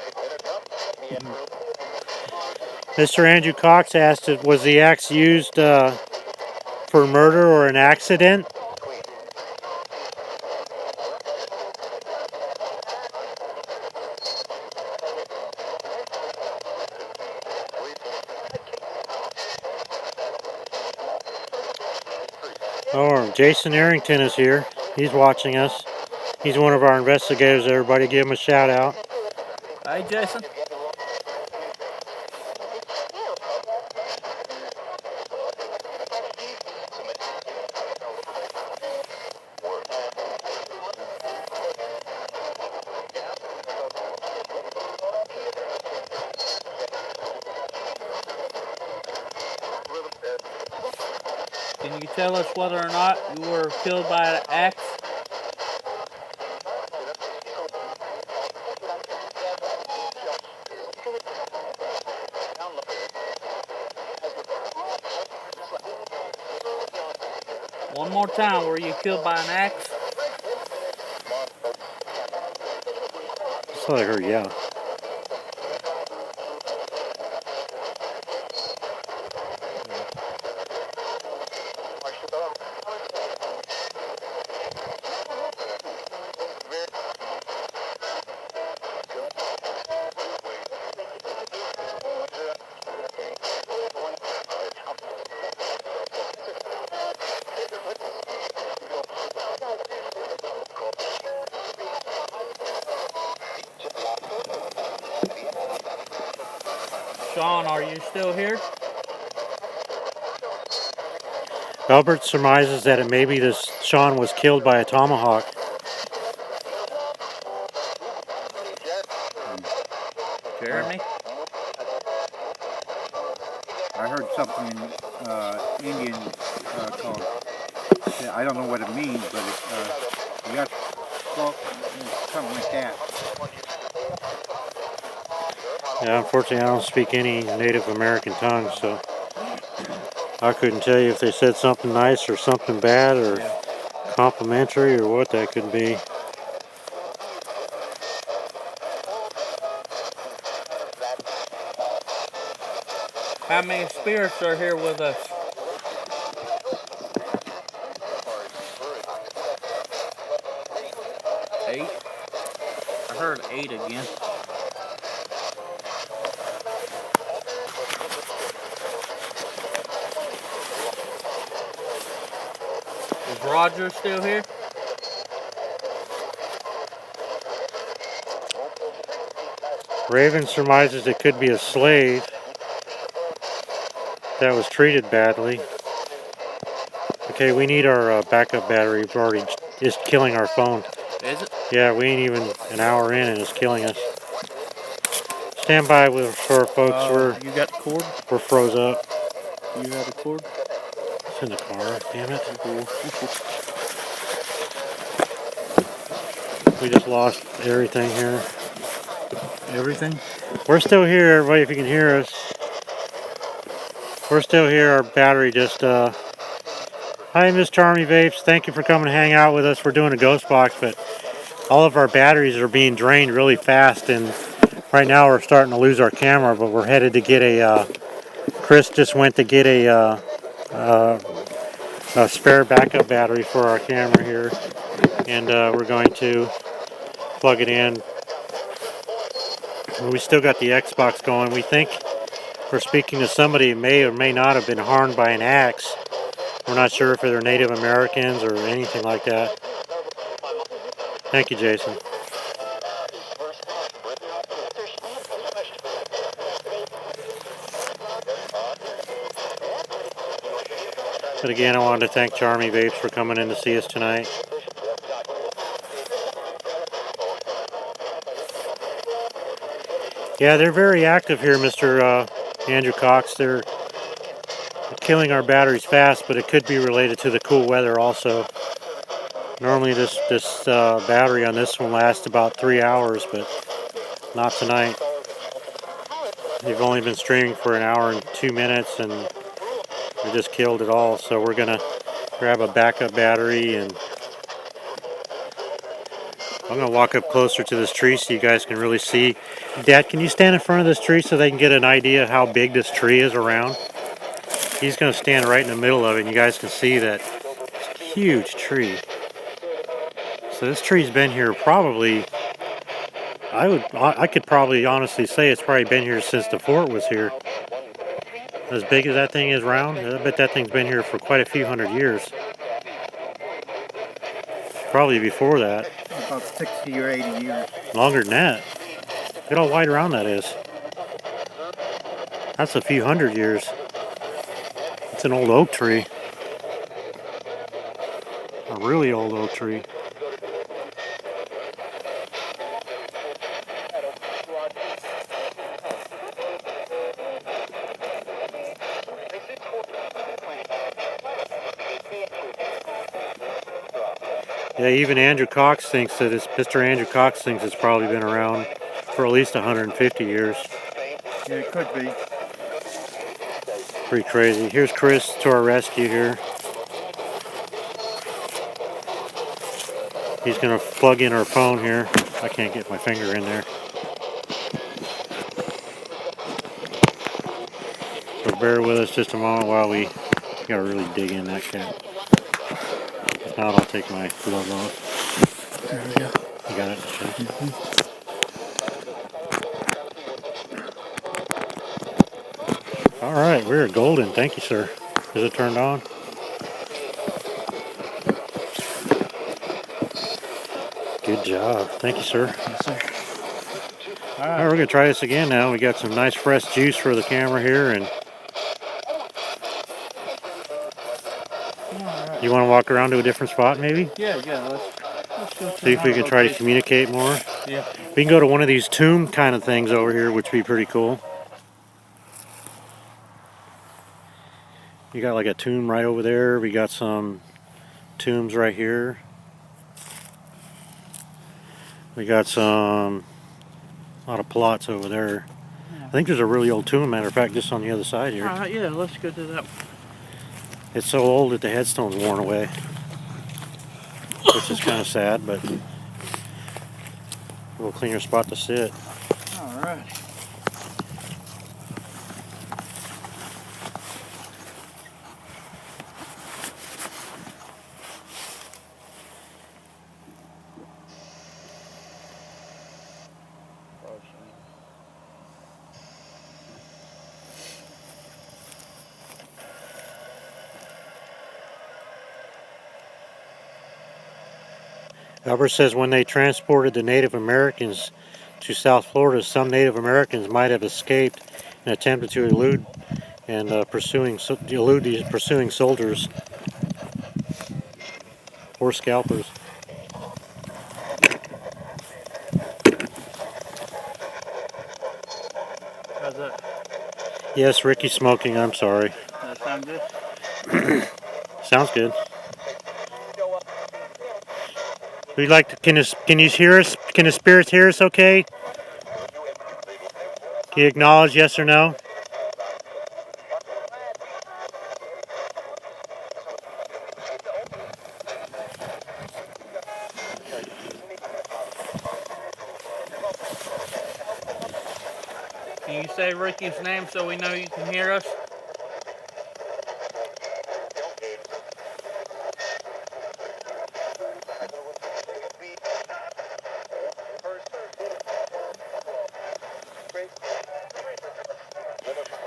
Mr. Andrew Cox asked, was the axe used for murder or an accident? Oh, Jason Arrington is here. He's watching us. He's one of our investigators. Everybody give him a shout out. Hey, Jason. Can you tell us whether or not you were killed by an axe? One more time, were you killed by an axe? That's what I heard, yeah. Sean, are you still here? Albert surmises that it may be this Sean was killed by a tomahawk. Jeremy? I heard something in Indian called. I don't know what it means, but you got something like that. Yeah, unfortunately I don't speak any Native American tongue, so I couldn't tell you if they said something nice or something bad or complimentary or what that could be. How many spirits are here with us? Eight? I heard 8 again. Is Roger still here? Raven surmises it could be a slave that was treated badly. Okay, we need our backup battery. We've already is killing our phone. Is it? Yeah, we ain't even an hour in and it's killing us. Stand by for folks. You got the cord? We're froze up. You have the cord? It's in the car. Damn it. We just lost everything here. Everything? We're still here, everybody, if you can hear us. We're still here. Our battery just, Hi, Miss Charmy Vapes. Thank you for coming to hang out with us. We're doing a ghost box, but all of our batteries are being drained really fast, and right now we're starting to lose our camera, but we're headed to get a, Chris just went to get a spare backup battery for our camera here, and we're going to plug it in We still got the Xbox going. We think we're speaking to somebody who may or may not have been harmed by an axe. We're not sure if they're Native Americans or anything like that. Thank you, Jason. But again, I wanted to thank Charmy Vapes for coming in to see us tonight. Yeah, they're very active here, Mr. Andrew Cox. They're killing our batteries fast, but it could be related to the cool weather also. Normally this battery on this one lasts about 3 hours, but not tonight. They've only been streaming for an hour and 2 minutes, and they just killed it all. So we're gonna grab a backup battery, and I'm gonna walk up closer to this tree so you guys can really see. Dad, can you stand in front of this tree so they can get an idea how big this tree is around? He's gonna stand right in the middle of it, and you guys can see that huge tree. So this tree's been here probably, I could probably honestly say it's probably been here since the fort was here. As big as that thing is round, I bet that thing's been here for quite a few hundred years. Probably before that. About 60 or 80 years. Longer than that. Look at how wide around that is. That's a few hundred years. It's an old oak tree. A really old oak tree. Yeah, even Andrew Cox thinks that Mr. Andrew Cox thinks it's probably been around for at least 150 years. Yeah, it could be. Pretty crazy. Here's Chris to our rescue here. He's going to plug in our phone here. I can't get my finger in there. So bear with us just a moment while we got to really dig in that cat. If not, I'll take my glove off. There we go. You got it? Okay. All right, we're golden. Thank you, sir. Is it turned on? Good job. Thank you, sir. Yes, sir. All right, we're going to try this again now. We got some nice fresh juice for the camera here. And Alright. you want to walk around to a different spot maybe? Yeah, let's go See if we can try to location. communicate more. Yeah. We can go to one of these tomb kind of things over here, which would be pretty cool. You got like a tomb right over there. We got some tombs right here. We got a lot of plots over there. Yeah. I think there's a really old tomb, matter of fact, just on the other side here. Alright, yeah, let's go to that. It's so old that the headstone's worn away, which is kind of sad, but a little cleaner spot to sit. Alright. Albert says when they transported the Native Americans to South Florida, some Native Americans might have escaped and attempted to elude these pursuing soldiers or scalpers. How's that? Yes, Ricky's smoking. I'm sorry. Does that sound good? Sounds good. We'd like to. Can you hear us? Can the spirits hear us? Okay. Can you acknowledge yes or no? Can you say Ricky's name so we know you can hear us?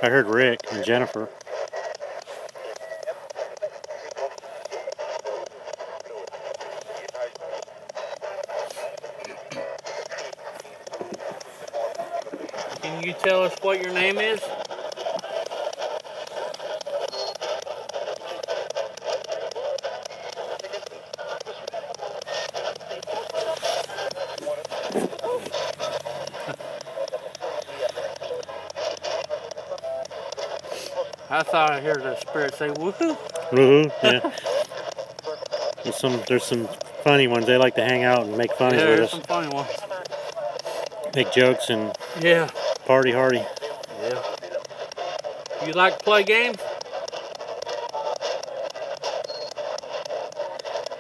I heard Rick and Jennifer. Can you tell us what your name is? I thought I heard the spirit say woohoo. Woohoo! Yeah. There's some funny ones. They like to hang out and make funnies Yeah, with there's us, some funny ones. make jokes and Yeah. party hardy. Yeah. You like to play games?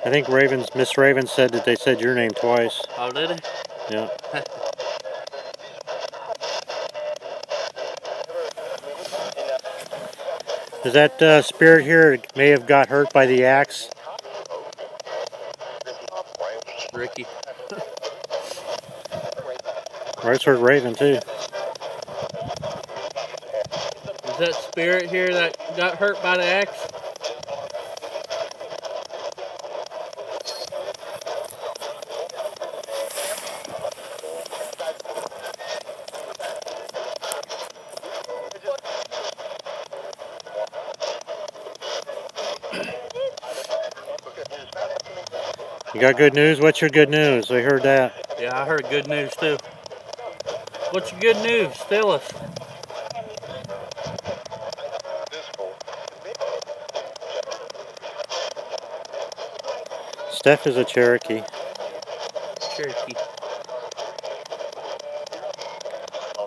I think Miss Raven said that they said your name twice. Oh, did he? Yeah. Is that spirit here may have got hurt by the axe? Ricky. Or I heard Raven too. Is that spirit here that got hurt by the axe? You got good news? What's your good news? I heard that. Yeah, I heard good news too. What's your good news? Tell us. Steph is a Cherokee. Cherokee.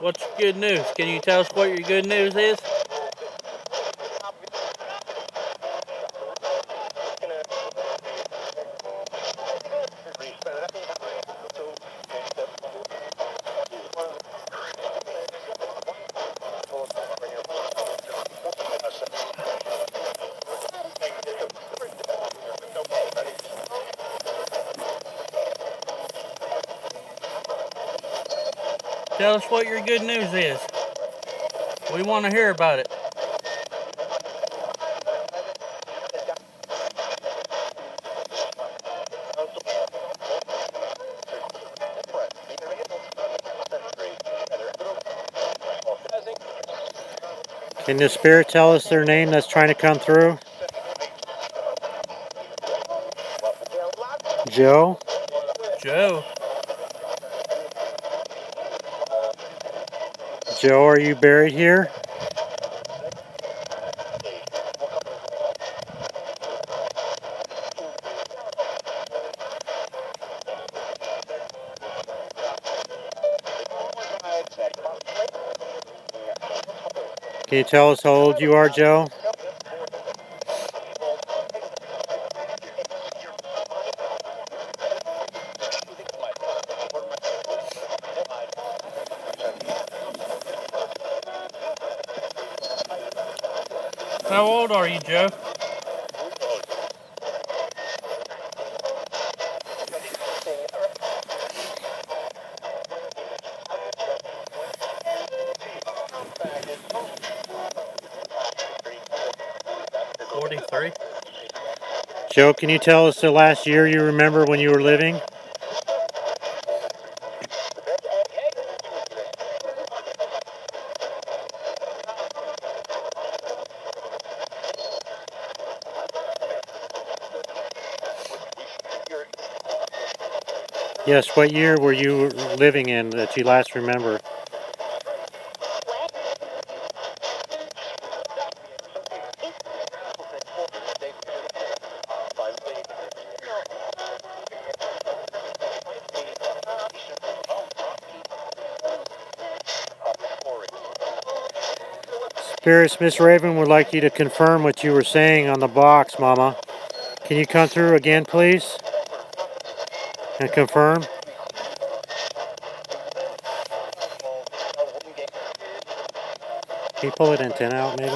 What's your good news? Can you tell us what your good news is? Tell us what your good news is. We want to hear about it. Can the spirit tell us their name that's trying to come through? Joe? Joe. Joe, are you buried here? Can you tell us how old you are, Joe? How old are you, Joe? $43. Joe, can you tell us the last year you remember when you were living? Yes, what year were you living in that you last remember? Spirits, Miss Raven would like you to confirm what you were saying on the box, Mama. Can you come through again, please? And confirm? Can you pull that antenna out, maybe?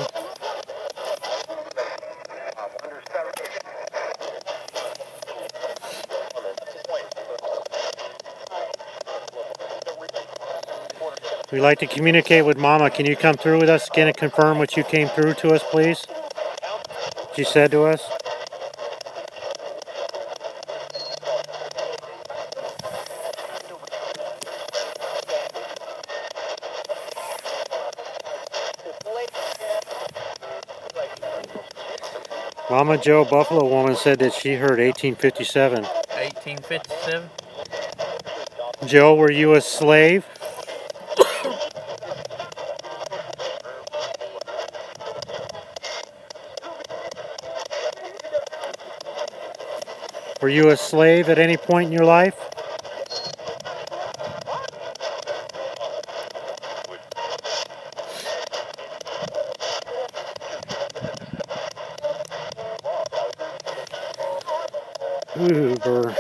We'd like to communicate with Mama. Can you come through with us again and confirm what you came through to us, please? What you said to us? Mama Joe Buffalo Woman said that she heard 1857. 1857. Joe, were you a slave? Were you a slave at any point in your life? Ooh, brr.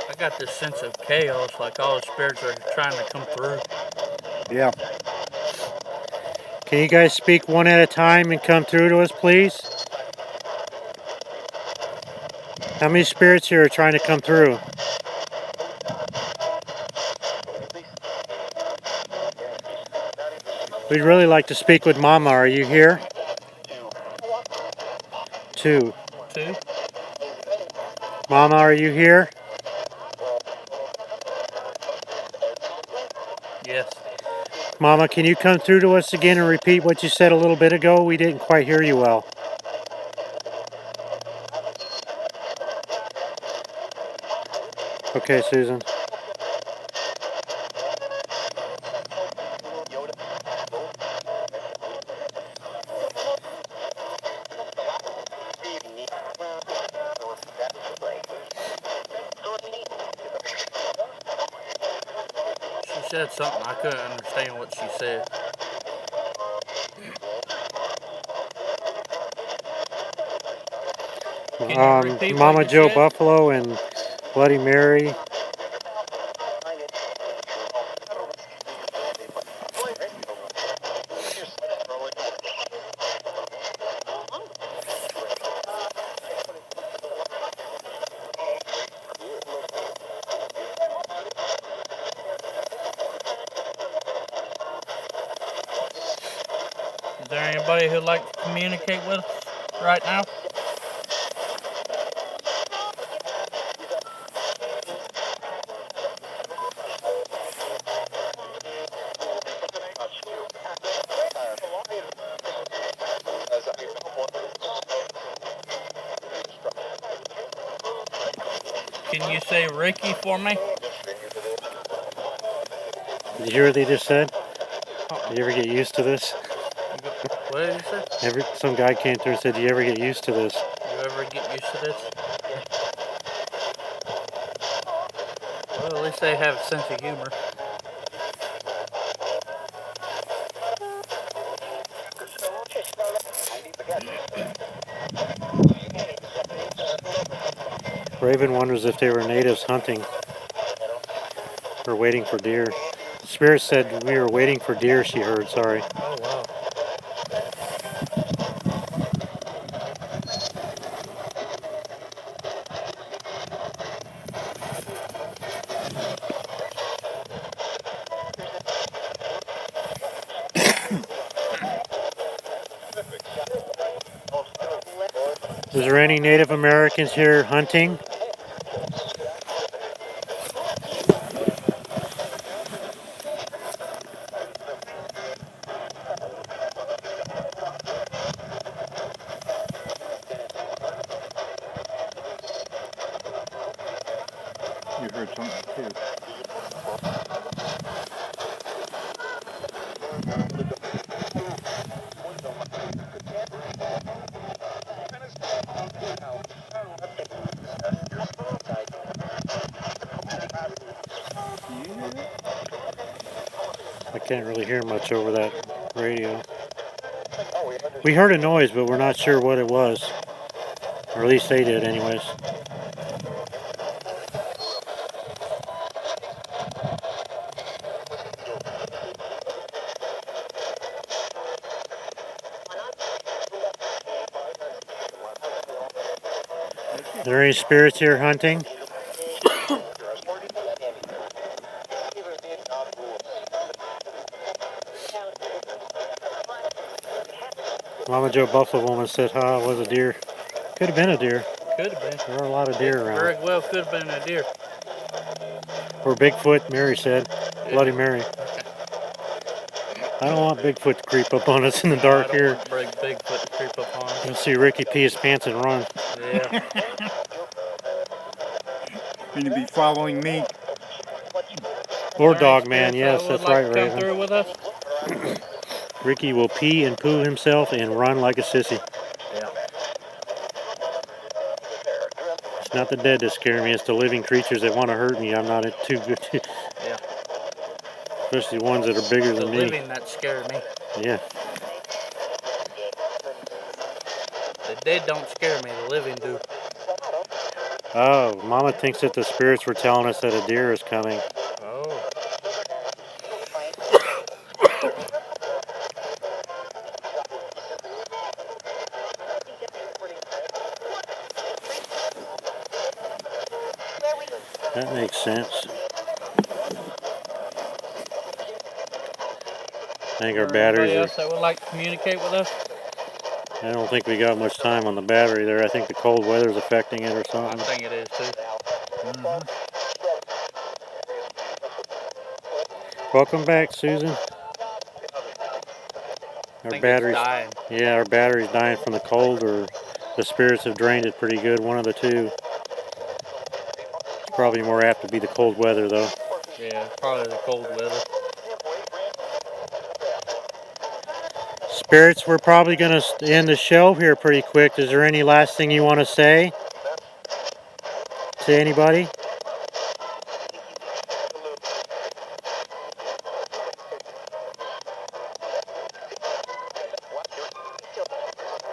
I got this sense of chaos, like all the spirits are trying to come through. Yeah. Can you guys speak one at a time and come through to us, please? How many spirits here are trying to come through? We'd really like to speak with Mama. Are you here? 2. 2. Mama, are you here? Yes. Mama, can you come through to us again and repeat what you said a little bit ago? We didn't quite hear you well. Okay, Susan. She said something. I couldn't understand what she said. Can you repeat Mama what you Joe said? Buffalo and Bloody Mary. Is there anybody who'd like to communicate with us right now? Can you say Ricky for me? Did you hear what they just said? Did you ever get used to this? What did he say? Some guy came through and said, "Do you ever get used to this?" You ever get used to this? Well, at least they have a sense of humor. Raven wonders if they were natives hunting or waiting for deer. Spirit said we were waiting for deer, she heard, sorry. Oh, wow. Is there any Native Americans here hunting? You heard something too. I can't really hear much over that radio. We heard a noise, but we're not sure what it was. Or at least they did anyways. there any spirits here hunting? Mama Joe Buffalo Woman said, "Ha, it was a deer." Could have been a deer. Could have been. There are a lot of deer around. Very well could have been a deer. Or Bigfoot, Mary said. Bloody Mary. I don't want Bigfoot to creep up on us in the dark here. I don't want Bigfoot to creep up on us. You'll see Ricky pee his pants and run. Yeah. Going to be following me. Or There Dog ain't Man, spirits yes, that would that's like right, to come Raven. through with us. Ricky will pee and poo himself and run like a sissy. Yeah. It's not the dead that scare me, it's the living creatures that want to hurt me. I'm not too good to, Yeah. especially ones that are bigger The than me. living that scare me. Yeah. The dead don't scare me. The living do. Oh, Mama thinks that the spirits were telling us that a deer is coming. Oh. That makes sense. I think our Or anybody batteries else are... that would like to communicate with us? I don't think we got much time on the battery there. I think the cold weather's affecting it or I something. think it is too. Welcome back, Susan. I Our think batteries... it's dying. Yeah, our battery's dying from the cold, or the spirits have drained it pretty good. One of the two. It's probably more apt to be the cold weather, though. Yeah, it's probably the cold weather. Spirits, we're probably going to end the show here pretty quick. Is there any last thing you want to say to anybody?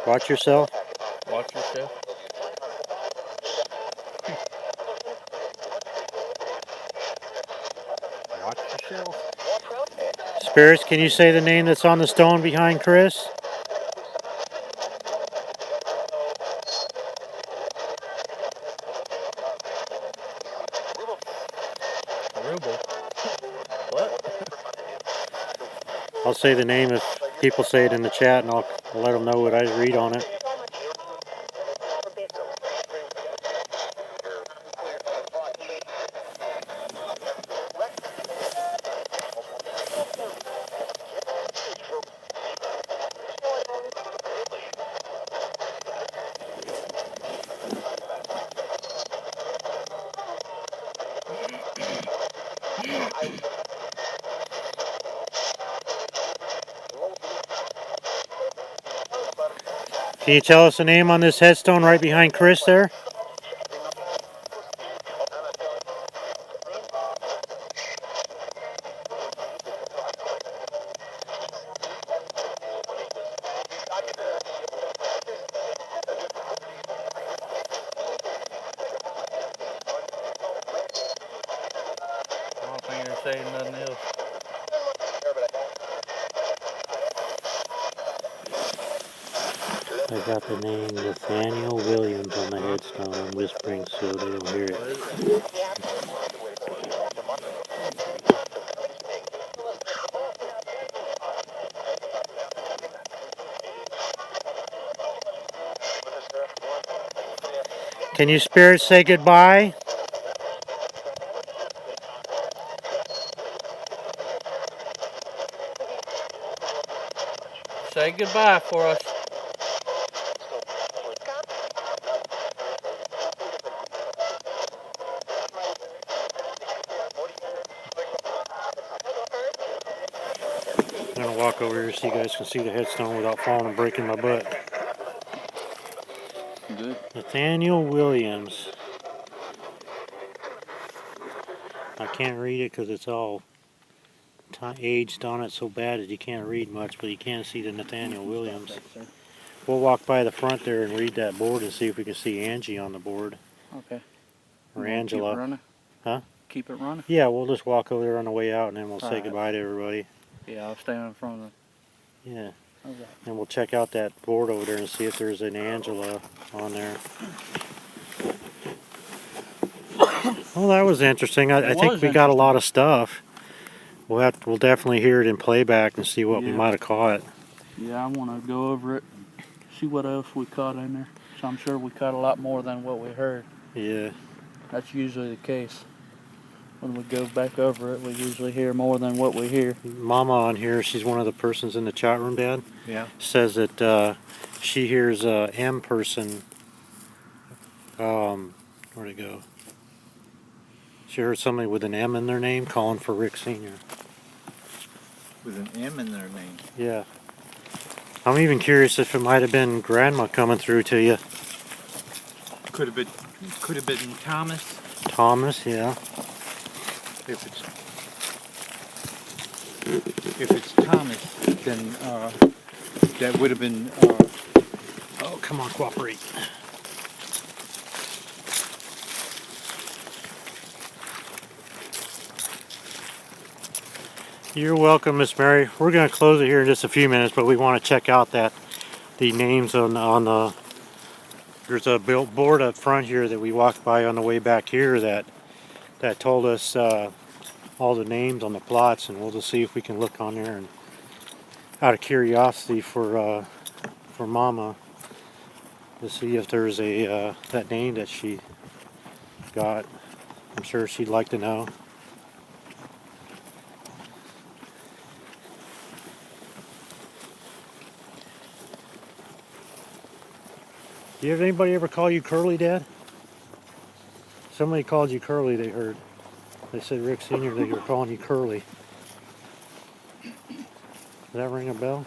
Watch yourself. Watch yourself. Watch yourself. Spirits, can you say the name that's on the stone behind Chris? Ruble. What? I'll say the name if people say it in the chat, and I'll let them know what I read on it. Can you tell us the name on this headstone right behind Chris there? I don't think they're saying nothing else. I got the name Nathaniel Williams on the headstone. I'm whispering so they don't hear it. What is it? Can you spirits say goodbye? Say goodbye for us. I'm gonna walk over here so you guys can see the headstone without falling and breaking my butt. Good. Nathaniel Williams. I can't read it because it's all aged on it so bad that you can't read much, but you can see the Nathaniel Williams. We'll walk by the front there and read that board and see if we can see Angie on the board. Okay. Or You wanna keep it Angela. running? Huh? Keep it running? Yeah, we'll just walk over there on the way out and then we'll say Alright. goodbye to everybody. Yeah, I'll stay in front of it. Yeah. Okay. And we'll check out that board over there and see if there's an Angela on there. Well, that was interesting. I It think was we got a interesting. lot of stuff. We'll definitely hear it in playback and see what we Yeah. might have caught. Yeah, I want to go over it and see what else we caught in there. So I'm sure we caught a lot more than what we heard. Yeah. That's usually the case. When we go back over it, we usually hear more than what we hear. Mama on here, she's one of the persons in the chat room, Dad, Yeah. says that she hears a M person. Where'd it go? She heard somebody with an M in their name calling for Rick Sr. With an M in their name. Yeah. I'm even curious if it might have been Grandma coming through to you. Could have been Thomas. Thomas, yeah. If it's Thomas, then that would have been. Oh, come on, cooperate. You're welcome, Miss Mary. We're going to close it here in just a few minutes, but we want to check out the names on the. There's a billboard up front here that we walked by on the way back here that told us all the names on the plots, and we'll just see if we can look on there and out of curiosity for Mama to see if there's a that name that she got. I'm sure she'd like to know. Do you have anybody ever call you Curly, Dad? Somebody called you Curly, they heard. They said Rick Sr., they were calling you Curly. Does that ring a bell?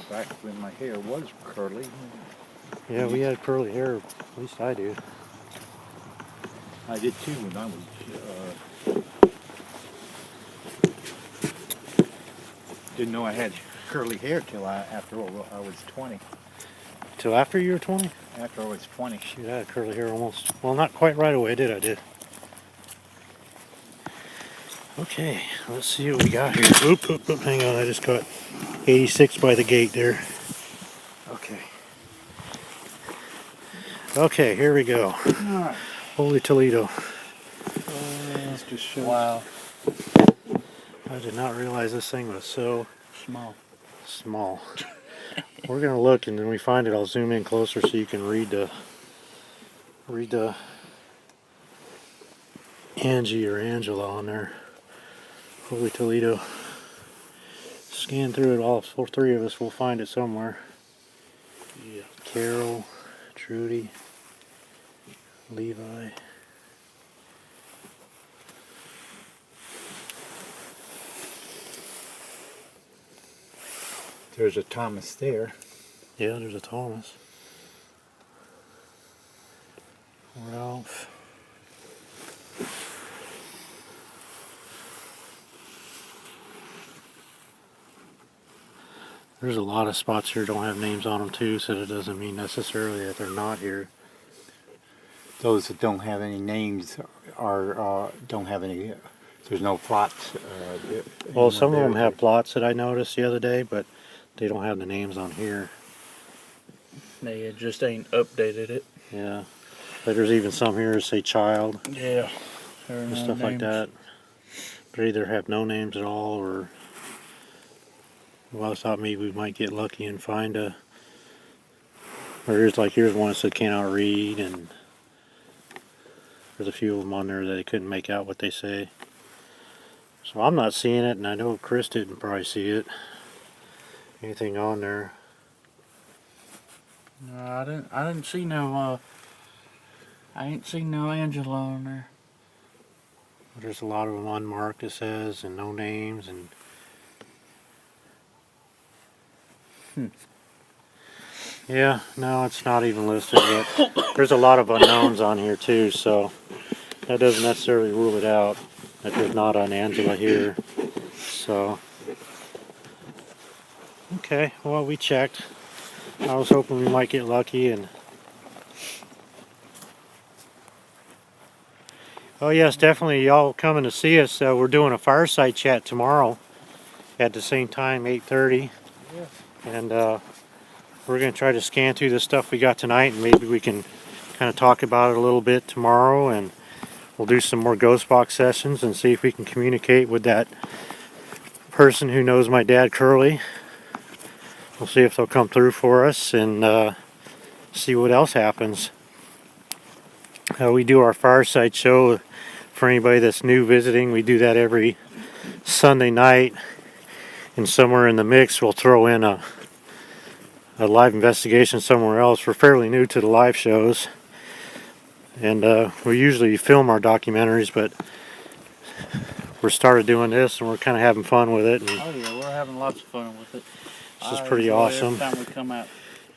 Back when my hair was curly. Yeah, we had curly hair. At least I do. I did too when I was. Didn't know I had curly hair till after I was 20. Till after you were 20? After I was 20. Shoot, I had curly hair almost. Well, not quite right away, did I? Okay, let's see what we got here. Oop, hang on, I just got 86 by the gate there. Okay. Okay, here we go. Holy Toledo. Wow. I did not realize this thing was so Small. We're gonna look, and then we find it, I'll zoom in closer so you can read the Angie or Angela on there. Holy Toledo. Scan through it all, so three of us will find it somewhere. Yeah. Carol, Trudy, Levi. There's a Thomas there. Yeah, there's a Thomas. Ralph. There's a lot of spots here don't have names on them too, so that doesn't mean necessarily that they're not here. Those that don't have any names are don't have any. There's no plots. Well, some of them have plots that I noticed the other day, but they don't have the names on here. They just ain't updated it. Yeah. But there's even some here that say child Yeah. and stuff like that. They either have no names at all, or well, I thought maybe we might get lucky and find a. Or here's one that said cannot read, and there's a few of them on there that they couldn't make out what they say. So I'm not seeing it, and I know Chris didn't probably see it. Anything on there? No, I didn't see no. I ain't seen no Angela on there. There's a lot of them unmarked, it says, and no names, and. Yeah, no, it's not even listed yet. There's a lot of unknowns on here too, so that doesn't necessarily rule it out that there's not an Angela here. So, okay, well, we checked. I was hoping we might get lucky, and oh yes, definitely y'all coming to see us. We're doing a fireside chat tomorrow at the same time, 8:30. And we're going to try to scan through the stuff we got tonight, and maybe we can kind of talk about it a little bit tomorrow, and we'll do some more ghost box sessions and see if we can communicate with that person who knows my dad, Curly. We'll see if they'll come through for us and see what else happens. We do our fireside show for anybody that's new visiting. We do that every Sunday night, and somewhere in the mix we'll throw in a live investigation somewhere else. We're fairly new to the live shows, and we usually film our documentaries, but we started doing this and we're kind of having fun with it. And Oh yeah, we're having lots of fun with it. this is I pretty enjoy awesome. Every time we come out.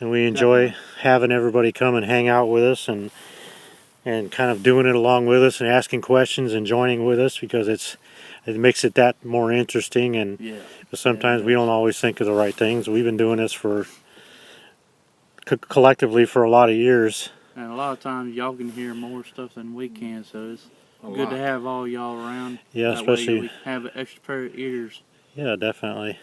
And we enjoy having everybody come and hang out with us and kind of doing it along with us and asking questions and joining with us, because it makes it that more interesting. And Yeah. sometimes we don't always think of the right things. We've been doing this for collectively for a lot of years. And a lot of times y'all can hear more stuff than we can, so it's good lot. to have all y'all around. Yeah, That way especially we have an extra pair of ears. yeah, definitely.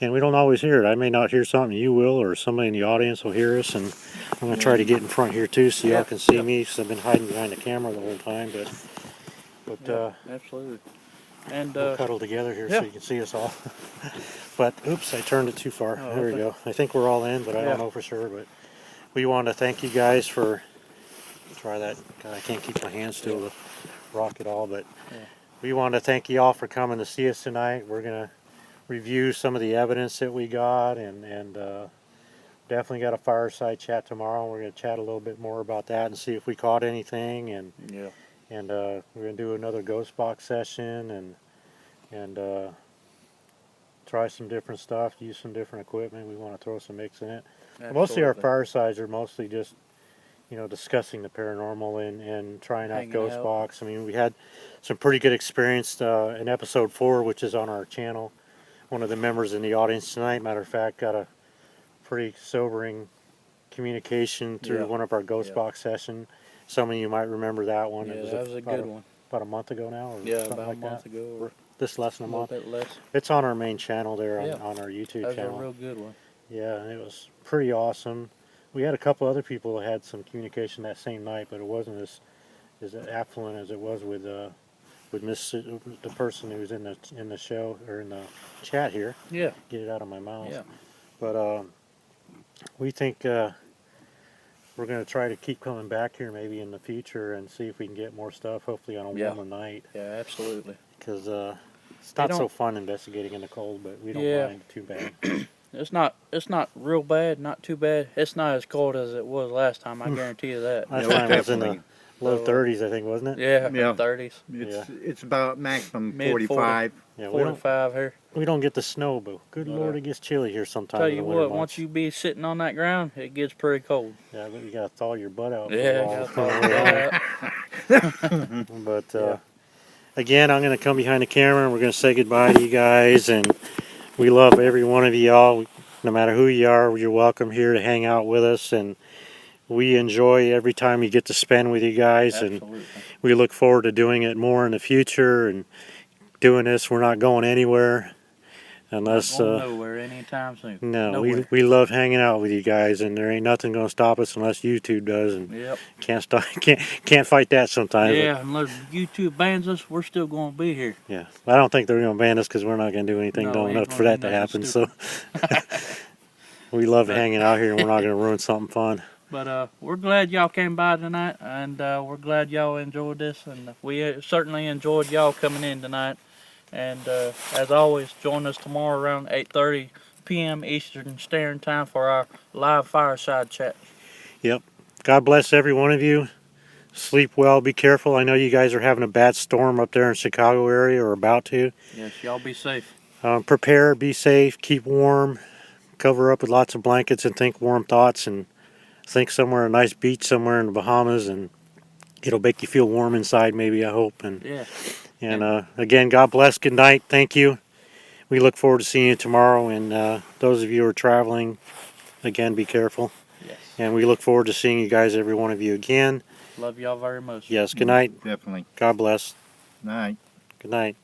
And we don't always hear it. I may not hear something, you will, or somebody in the audience will hear us. And I'm going to try to get in front here too so y'all can see me, because I've been hiding behind the camera the whole time. But Absolutely. And we'll cuddle together here yeah. so you can see us all. But oops, I turned it too far. Oh, There we okay. go. I think we're all in, but I Yeah. don't know for sure. But we want to thank you guys for, try that. God, I can't keep my hands still to rock it all. But Yeah. we want to thank you all for coming to see us tonight. We're going to review some of the evidence that we got, and definitely got a fireside chat tomorrow. We're going to chat a little bit more about that and see if we caught anything, and yeah. we're going to do another ghost box session and try some different stuff, use some different equipment. We want to throw some mix in it. Mostly our Absolutely. firesides are mostly just, discussing the paranormal and trying out Hanging ghost out. box. I mean, we had some pretty good experience in episode 4, which is on our channel. One of the members in the audience tonight, matter of fact, got a pretty sobering communication through Yeah. one of our ghost Yeah. box session. Some of you might remember that one. Yeah, It was that was a about good one. about a month ago now, or Yeah, something about like a month that. ago, or This less than a a little month. bit less. It's on our main channel there Yeah. on our YouTube That was channel. a real good one. Yeah, and it was pretty awesome. We had a couple other people that had some communication that same night, but it wasn't as affluent as it was with the person who's in the show or in the chat here. Yeah. Get it out of my mouth. Yeah. But we think we're going to try to keep coming back here maybe in the future and see if we can get more stuff, hopefully on a Yeah. warmer night, Yeah, absolutely. because it's not so don't- fun investigating in the cold, but we don't Yeah. mind too bad. It's not real bad, not too bad. It's not as cold as it was last time, I guarantee you that. Last Yeah, time it was in the definitely. low So, 30s, I think, wasn't it? Yeah, Yeah. 30s. It's about maximum Mid 45. Yeah, we don't 45 here. get the snow, but good Lord, it gets chilly here sometimes. Tell in you the winter what, months. once you be sitting on that ground, it gets pretty cold. Yeah, but you gotta thaw your butt out. For a Yeah, while. gotta throw it out. But Yeah. again, I'm gonna come behind the camera and we're gonna say goodbye to you guys, and we love every one of y'all. No matter who you are, you're welcome here to hang out with us, and we enjoy every time you get to spend with you guys, and Absolutely. we look forward to doing it more in the future. And doing this, we're not going anywhere unless Not going nowhere anytime soon. no, Nowhere. we love hanging out with you guys, and there ain't nothing gonna stop us unless YouTube does, and Yep. can't fight that sometimes. Yeah, unless YouTube bans us, we're still going to be here. But, yeah, I don't think they're gonna ban us because we're not gonna do anything No, dumb we ain't enough for gonna that do to nothing happen. So we love hanging out here, and we're not gonna ruin something fun. But we're glad y'all came by tonight, and we're glad y'all enjoyed this, and we certainly enjoyed y'all coming in tonight. And as always, join us tomorrow around 8:30 p.m. Eastern Standard Time for our live fireside chat. Yep. God bless every one of you. Sleep well. Be careful. I know you guys are having a bad storm up there in Chicago area, or about to. Yes, y'all be safe. Prepare. Be safe. Keep warm. Cover up with lots of blankets and think warm thoughts, and think somewhere a nice beach somewhere in the Bahamas, and it'll make you feel warm inside. Maybe, I hope. And Yeah. again, God bless. Good night. Thank you. We look forward to seeing you tomorrow. And those of you who are traveling, again, be careful. Yes. And we look forward to seeing you guys, every one of you, again. Love y'all very much. Yes. Good night. Definitely. God bless. Night. Good night.